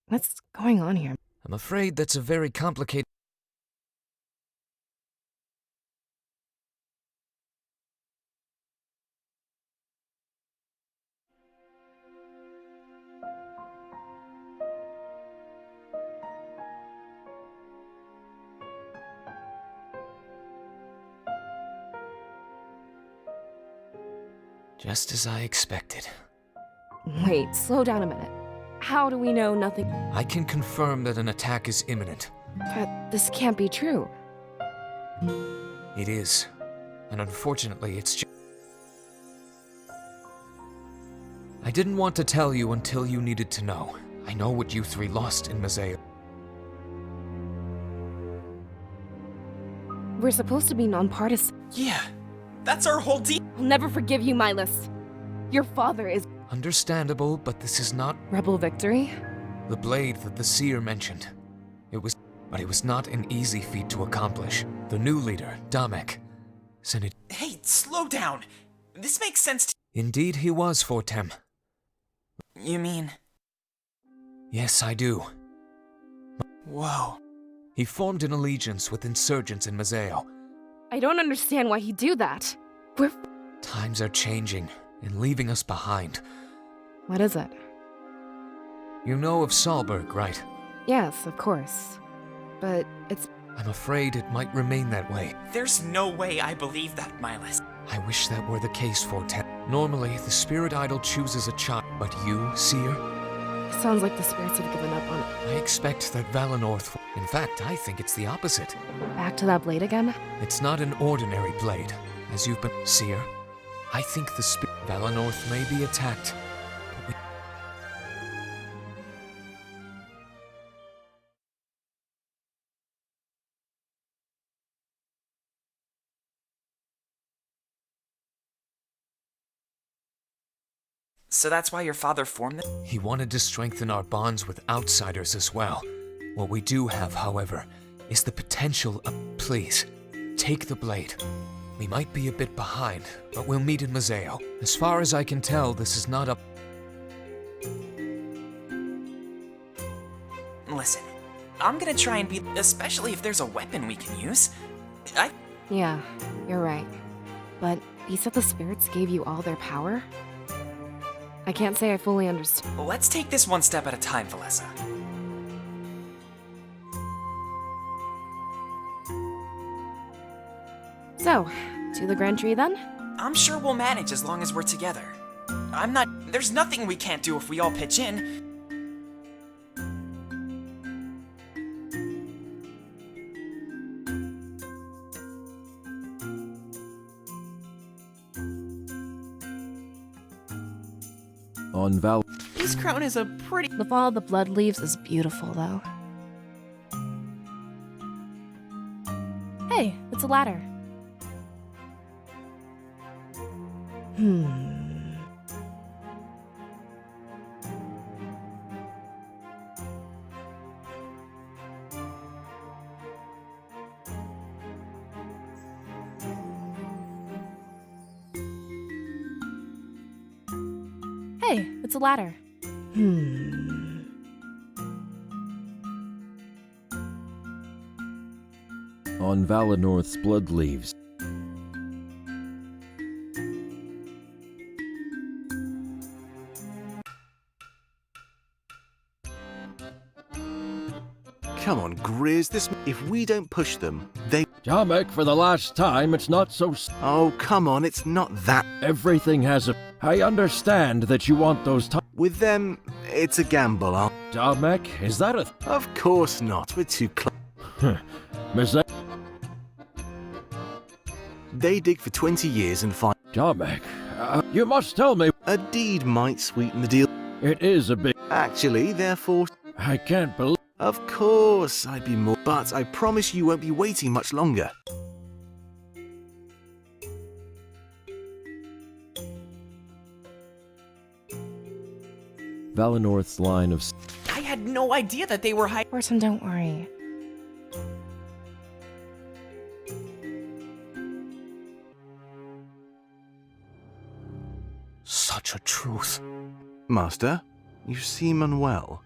[SPEAKER 2] What's going on here?
[SPEAKER 10] I'm afraid that's a very complicated... Just as I expected.
[SPEAKER 2] Wait, slow down a minute. How do we know nothing?
[SPEAKER 10] I can confirm that an attack is imminent.
[SPEAKER 2] But this can't be true.
[SPEAKER 10] It is. And unfortunately, it's just... I didn't want to tell you until you needed to know. I know what you three lost in Mazeo.
[SPEAKER 2] We're supposed to be nonpartisan.
[SPEAKER 9] Yeah, that's our whole deal.
[SPEAKER 2] I'll never forgive you, Milas. Your father is...
[SPEAKER 10] Understandable, but this is not
[SPEAKER 2] Rebel victory?
[SPEAKER 10] the blade that the seer mentioned. But it was not an easy feat to accomplish. The new leader, Damek, sent it.
[SPEAKER 9] Hey, slow down. This makes sense to...
[SPEAKER 10] Indeed, he was Fortem.
[SPEAKER 9] You mean...
[SPEAKER 10] Yes, I do.
[SPEAKER 9] Whoa.
[SPEAKER 10] He formed an allegiance with insurgents in Mazeo.
[SPEAKER 2] I don't understand why he'd do that. We're...
[SPEAKER 10] Times are changing and leaving us behind.
[SPEAKER 2] What is it?
[SPEAKER 10] You know of Salberg, right?
[SPEAKER 2] Yes, of course. But it's...
[SPEAKER 10] I'm afraid it might remain that way.
[SPEAKER 9] There's no way I believe that, Milas.
[SPEAKER 10] I wish that were the case, Fortem. Normally, the spirit idol chooses a child, but you, Seer?
[SPEAKER 2] Sounds like the spirits have given up on it.
[SPEAKER 10] I expect that Valenorth... In fact, I think it's the opposite.
[SPEAKER 2] Back to that blade again?
[SPEAKER 10] It's not an ordinary blade, as you've been... Seer, I think the spirit... Valenorth may be attacked, but we...
[SPEAKER 9] So that's why your father formed it?
[SPEAKER 10] He wanted to strengthen our bonds with outsiders as well. What we do have, however, is the potential of... Please, take the blade. We might be a bit behind, but we'll meet in Mazeo. As far as I can tell, this is not a...
[SPEAKER 9] Listen, I'm gonna try and be... Especially if there's a weapon we can use.
[SPEAKER 2] Yeah, you're right. But you said the spirits gave you all their power? I can't say I fully understand.
[SPEAKER 9] Let's take this one step at a time, Valessa.
[SPEAKER 2] So, to the Grand Tree then?
[SPEAKER 9] I'm sure we'll manage as long as we're together. There's nothing we can't do if we all pitch in.
[SPEAKER 8] On Val...
[SPEAKER 9] This crown is a pretty...
[SPEAKER 2] The Fall of the Blood Leaves is beautiful, though. Hey, it's a ladder. Hey, it's a ladder.
[SPEAKER 8] On Valenorth's blood leaves.
[SPEAKER 5] Come on, Grizz, this... If we don't push them, they...
[SPEAKER 8] Jamek, for the last time, it's not so...
[SPEAKER 5] Oh, come on, it's not that...
[SPEAKER 8] Everything has a... I understand that you want those...
[SPEAKER 5] With them, it's a gamble,
[SPEAKER 8] Jamek, is that a...
[SPEAKER 5] Of course not, we're too close.
[SPEAKER 8] Miss...
[SPEAKER 5] They dig for 20 years and find...
[SPEAKER 8] Jamek, you must tell me...
[SPEAKER 5] A deed might sweeten the deal.
[SPEAKER 8] It is a big...
[SPEAKER 5] Actually, therefore...
[SPEAKER 8] I can't believe...
[SPEAKER 5] Of course, I'd be more... But I promise you won't be waiting much longer.
[SPEAKER 8] Valinorth's line of...
[SPEAKER 9] I had no idea that they were
[SPEAKER 2] Orson, don't worry.
[SPEAKER 6] Such a truth.
[SPEAKER 5] Master, you seem unwell.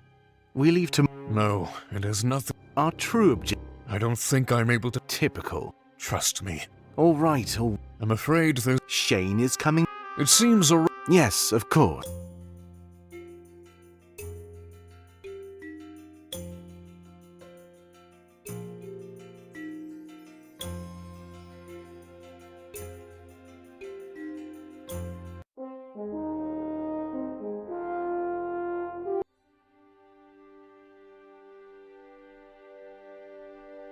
[SPEAKER 5] We leave to...
[SPEAKER 6] No, it is nothing.
[SPEAKER 5] Our true objective...
[SPEAKER 6] I don't think I'm able to...
[SPEAKER 5] Typical.
[SPEAKER 6] Trust me.
[SPEAKER 5] All right,
[SPEAKER 6] I'm afraid there's...
[SPEAKER 5] Shane is coming...
[SPEAKER 6] It seems a...
[SPEAKER 5] Yes, of course.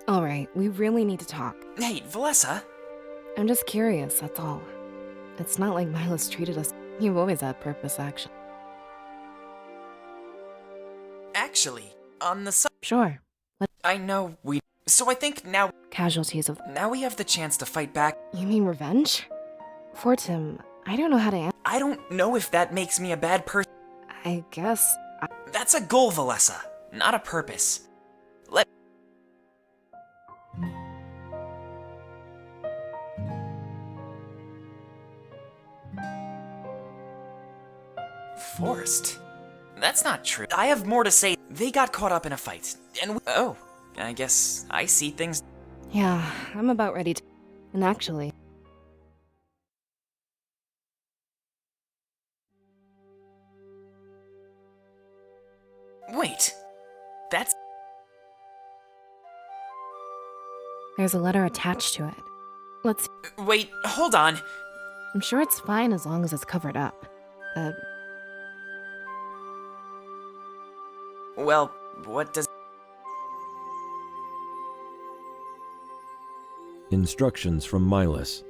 [SPEAKER 2] All right, we really need to talk.
[SPEAKER 9] Hey, Valessa.
[SPEAKER 2] I'm just curious, that's all. It's not like Milos treated us. You've always had purpose, actually.
[SPEAKER 9] Actually, on the
[SPEAKER 2] Sure.
[SPEAKER 9] I know we... So I think now...
[SPEAKER 2] Casualties of...
[SPEAKER 9] Now we have the chance to fight back.
[SPEAKER 2] You mean revenge? For Tim, I don't know how to answer.
[SPEAKER 9] I don't know if that makes me a bad person.
[SPEAKER 2] I guess...
[SPEAKER 9] That's a goal, Valessa, not a purpose. Forced? That's not true. I have more to say. They got caught up in a fight, and oh, I guess I see things.
[SPEAKER 2] Yeah, I'm about ready to... And actually...
[SPEAKER 9] Wait, that's...
[SPEAKER 2] There's a letter attached to it. Let's...
[SPEAKER 9] Wait, hold on.
[SPEAKER 2] I'm sure it's fine as long as it's covered up.
[SPEAKER 9] Well, what does...
[SPEAKER 8] Instructions from Milos.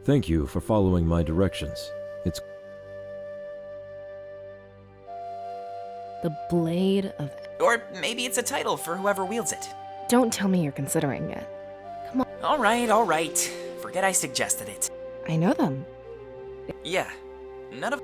[SPEAKER 8] Thank you for following my directions. It's...
[SPEAKER 2] The Blade of...
[SPEAKER 9] Or maybe it's a title for whoever wields it.
[SPEAKER 2] Don't tell me you're considering it. Come on.
[SPEAKER 9] All right. Forget I suggested it.
[SPEAKER 2] I know them.
[SPEAKER 9] Yeah, none of...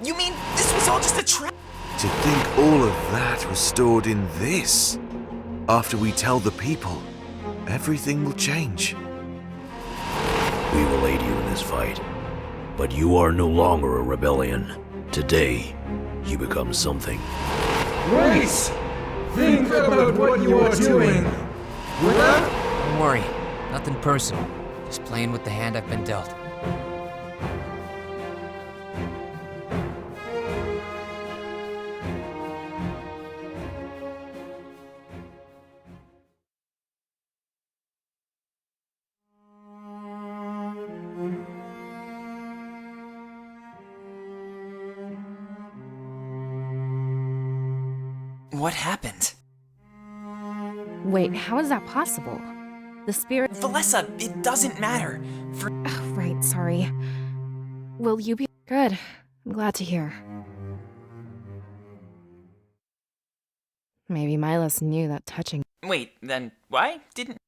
[SPEAKER 9] You mean this was all just a trap?
[SPEAKER 5] To think all of that was stored in this. After we tell the people, everything will change.
[SPEAKER 11] We will aid you in this fight, but you are no longer a rebellion. Today, you become something.
[SPEAKER 4] Grace! Think about what you are doing.
[SPEAKER 10] Don't worry, nothing personal. Just playing with the hand I've been dealt.
[SPEAKER 9] What happened?
[SPEAKER 2] Wait, how is that possible? The spirit...
[SPEAKER 9] Valessa, it doesn't matter.
[SPEAKER 2] Right, sorry. Will you be... Good. I'm glad to hear. Maybe Milos knew that touching...
[SPEAKER 9] Wait, then why didn't...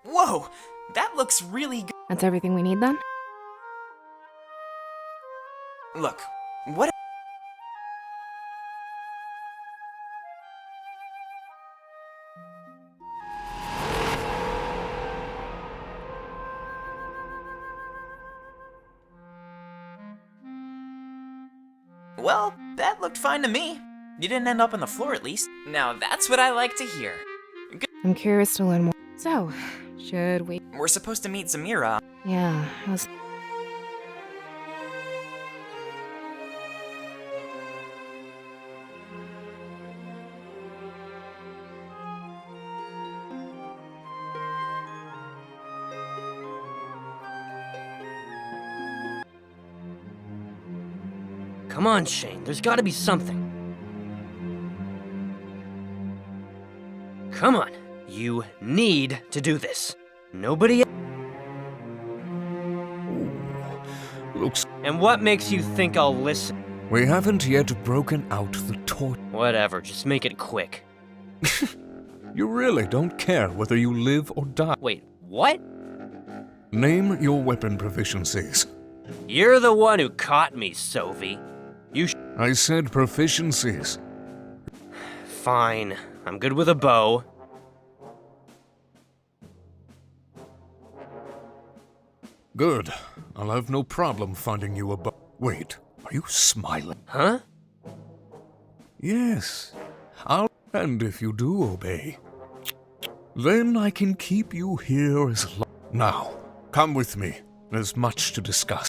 [SPEAKER 9] Whoa! That looks really good.
[SPEAKER 2] That's everything we need then?
[SPEAKER 9] Look, what... Well, that looked fine to me. You didn't end up on the floor at least. Now that's what I like to hear.
[SPEAKER 2] I'm curious to learn more. So, should we?
[SPEAKER 9] We're supposed to meet Zamira.
[SPEAKER 2] Yeah,
[SPEAKER 7] Come on, Shane, there's gotta be something. Come on, you need to do this. Nobody.
[SPEAKER 6] Looks.
[SPEAKER 7] And what makes you think I'll listen?
[SPEAKER 6] We haven't yet broken out the torch.
[SPEAKER 7] Whatever, just make it quick.
[SPEAKER 6] You really don't care whether you live or die.
[SPEAKER 7] Wait, what?
[SPEAKER 6] Name your weapon proficiencies.
[SPEAKER 7] You're the one who caught me, Sophie.
[SPEAKER 6] I said proficiencies.
[SPEAKER 7] Fine, I'm good with a bow.
[SPEAKER 6] Good. I'll have no problem finding you a bow. Wait, are you smiling?
[SPEAKER 7] Huh?
[SPEAKER 6] Yes. And if you do obey, then I can keep you here as long. Now, come with me. There's much to discuss.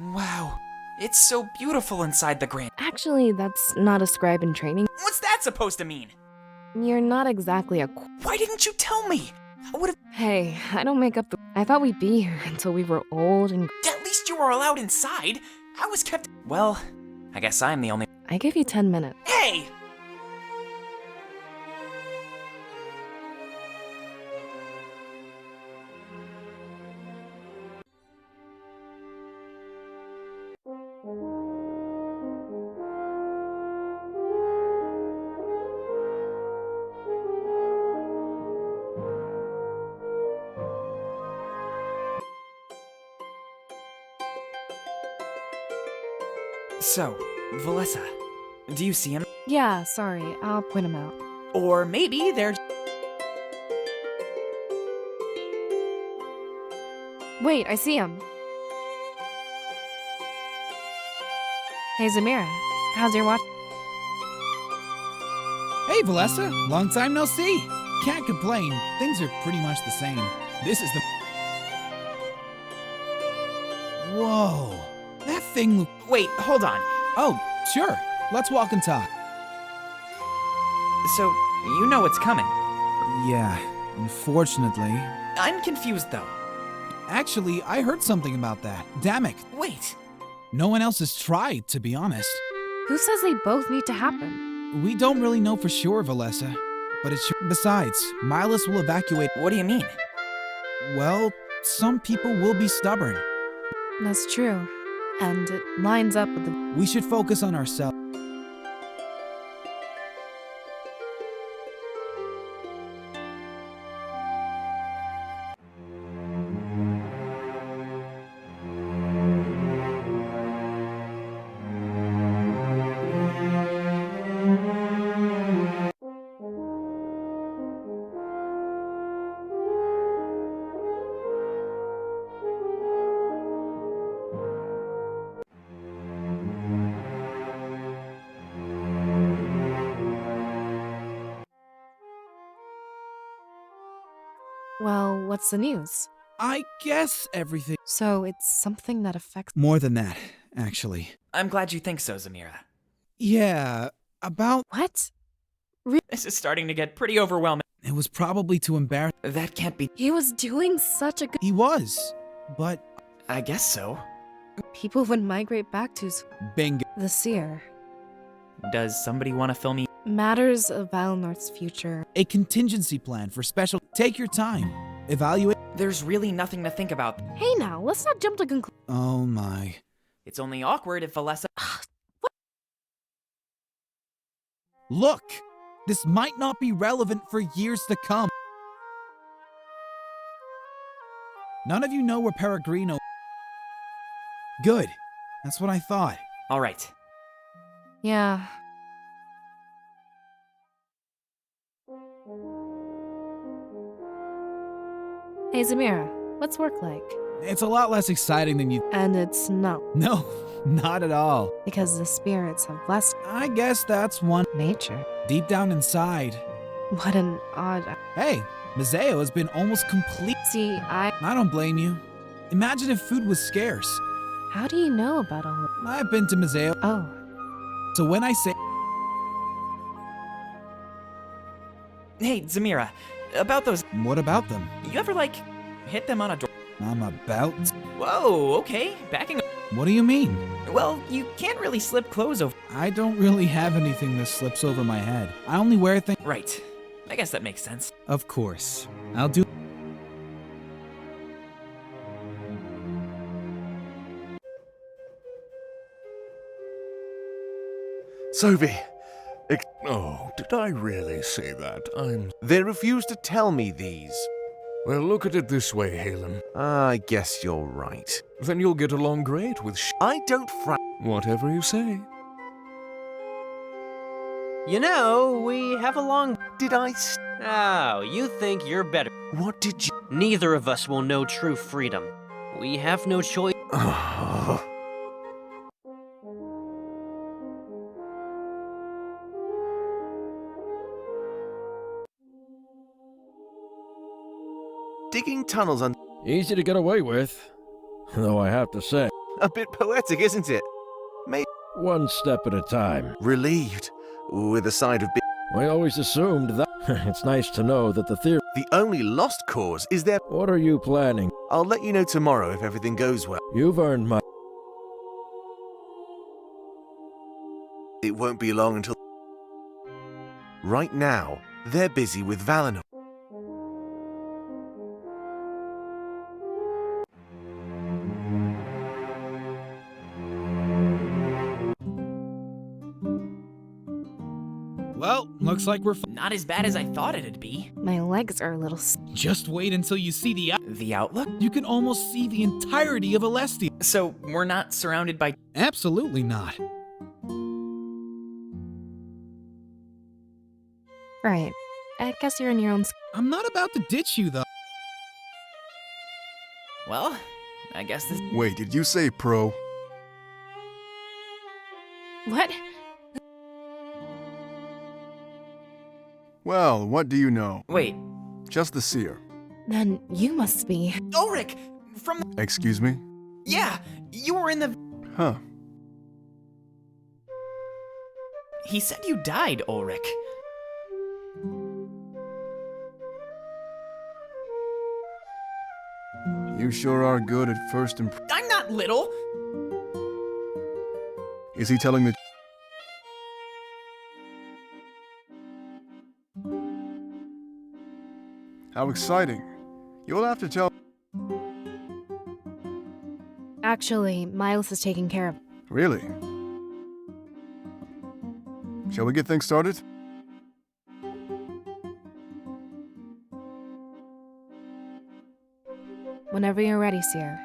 [SPEAKER 9] Wow, it's so beautiful inside the Grand.
[SPEAKER 2] actually, that's not a scribe in training.
[SPEAKER 9] What's that supposed to mean?
[SPEAKER 2] You're not exactly a.
[SPEAKER 9] Why didn't you tell me? I would've.
[SPEAKER 2] Hey, I don't make up the. I thought we'd be here until we were old and.
[SPEAKER 9] At least you were allowed inside. I was kept. Well, I guess I'm the only.
[SPEAKER 2] I give you 10 minutes.
[SPEAKER 9] Hey! So, Valessa, do you see him?
[SPEAKER 2] Yeah, sorry, I'll point him out.
[SPEAKER 9] Or maybe they're.
[SPEAKER 2] Wait, I see him. Hey, Zamira, how's your watch?
[SPEAKER 12] Hey, Valessa, long time no see. Can't complain, things are pretty much the same. This is the... Whoa, that thing...
[SPEAKER 9] Wait, hold on.
[SPEAKER 12] Oh, sure, let's walk and talk.
[SPEAKER 9] So, you know what's coming.
[SPEAKER 12] Yeah, unfortunately.
[SPEAKER 9] I'm confused though.
[SPEAKER 12] Actually, I heard something about that. Damn it.
[SPEAKER 9] Wait.
[SPEAKER 12] No one else has tried, to be honest.
[SPEAKER 2] Who says they both need to happen?
[SPEAKER 12] We don't really know for sure, Valessa. But it's sure. Besides, Milas will evacuate.
[SPEAKER 9] What do you mean?
[SPEAKER 12] Well, some people will be stubborn.
[SPEAKER 2] That's true. And it lines up with the...
[SPEAKER 12] We should focus on ourselves.
[SPEAKER 2] Well, what's the news?
[SPEAKER 12] I guess everything...
[SPEAKER 2] So it's something that affects...
[SPEAKER 12] More than that, actually.
[SPEAKER 9] I'm glad you think so, Zamira.
[SPEAKER 12] Yeah, about...
[SPEAKER 2] What?
[SPEAKER 9] This is starting to get pretty overwhelming.
[SPEAKER 12] It was probably too embarrassing.
[SPEAKER 9] That can't be.
[SPEAKER 2] He was doing such a good...
[SPEAKER 12] He was, but...
[SPEAKER 9] I guess so.
[SPEAKER 2] People would migrate back to
[SPEAKER 12] Bingo.
[SPEAKER 2] the Seer.
[SPEAKER 9] Does somebody want to fill me?
[SPEAKER 2] Matters of Valnorth's future.
[SPEAKER 12] A contingency plan for special... Take your time. Evaluate...
[SPEAKER 9] There's really nothing to think about.
[SPEAKER 2] Hey now, let's not jump to conclusions.
[SPEAKER 12] Oh my.
[SPEAKER 9] It's only awkward if Valessa...
[SPEAKER 12] Look! This might not be relevant for years to come. None of you know where Peregrino... Good. That's what I thought.
[SPEAKER 9] All right.
[SPEAKER 2] Yeah. Hey, Zamira, what's work like?
[SPEAKER 12] It's a lot less exciting than you.
[SPEAKER 2] And it's not.
[SPEAKER 12] No, not at all.
[SPEAKER 2] Because the spirits have blessed
[SPEAKER 12] I guess that's one.
[SPEAKER 2] nature.
[SPEAKER 12] Deep down inside.
[SPEAKER 2] What an odd.
[SPEAKER 12] Hey, Mazeo has been almost complete.
[SPEAKER 2] See,
[SPEAKER 12] I don't blame you. Imagine if food was scarce.
[SPEAKER 2] How do you know about all of
[SPEAKER 12] I've been to Mazeo.
[SPEAKER 2] Oh.
[SPEAKER 12] So when I say.
[SPEAKER 9] Hey, Zamira, about those.
[SPEAKER 12] What about them?
[SPEAKER 9] You ever, like, hit them on a door?
[SPEAKER 12] I'm about.
[SPEAKER 9] Whoa, okay, backing up.
[SPEAKER 12] What do you mean?
[SPEAKER 9] Well, you can't really slip clothes over.
[SPEAKER 12] I don't really have anything that slips over my head. I only wear things.
[SPEAKER 9] Right. I guess that makes sense.
[SPEAKER 12] Of course. I'll do.
[SPEAKER 5] Sophie!
[SPEAKER 6] Oh, did I really say that?
[SPEAKER 5] They refuse to tell me these.
[SPEAKER 6] Well, look at it this way, Halen.
[SPEAKER 5] I guess you're right.
[SPEAKER 6] Then you'll get along great with
[SPEAKER 5] I don't
[SPEAKER 6] Whatever you say.
[SPEAKER 7] You know, we have a long.
[SPEAKER 5] Did I
[SPEAKER 7] Oh, you think you're better.
[SPEAKER 5] What did you...
[SPEAKER 7] Neither of us will know true freedom. We have no choice.
[SPEAKER 5] Digging tunnels on...
[SPEAKER 8] Easy to get away with, though I have to say,
[SPEAKER 5] A bit poetic, isn't it?
[SPEAKER 8] one step at a time.
[SPEAKER 5] Relieved, with a side of...
[SPEAKER 8] We always assumed that. It's nice to know that the theory.
[SPEAKER 5] The only lost cause is their...
[SPEAKER 8] What are you planning?
[SPEAKER 5] I'll let you know tomorrow if everything goes well.
[SPEAKER 8] You've earned my.
[SPEAKER 5] It won't be long until... Right now, they're busy with Valinor.
[SPEAKER 12] Well, looks like we're.
[SPEAKER 9] Not as bad as I thought it'd be.
[SPEAKER 2] My legs are a little.
[SPEAKER 12] Just wait until you see the.
[SPEAKER 9] The outlook?
[SPEAKER 12] You can almost see the entirety of Alestia.
[SPEAKER 9] So, we're not surrounded by...
[SPEAKER 12] Absolutely not.
[SPEAKER 2] Right. I guess you're in your own.
[SPEAKER 12] I'm not about to ditch you, though.
[SPEAKER 9] Well, I guess this...
[SPEAKER 3] Wait, did you say pro?
[SPEAKER 2] What?
[SPEAKER 3] Well, what do you know?
[SPEAKER 9] Wait.
[SPEAKER 3] Just the seer.
[SPEAKER 2] Then you must be.
[SPEAKER 9] Ulrich! From...
[SPEAKER 3] Excuse me?
[SPEAKER 9] Yeah! You were in the...
[SPEAKER 3] Huh.
[SPEAKER 9] He said you died, Ulrich.
[SPEAKER 3] You sure are good at first
[SPEAKER 9] I'm not little!
[SPEAKER 3] Is he telling the... How exciting. You'll have to tell...
[SPEAKER 2] Actually, Miles is taking care of.
[SPEAKER 3] Really? Shall we get things started?
[SPEAKER 2] Whenever you're ready, Seer.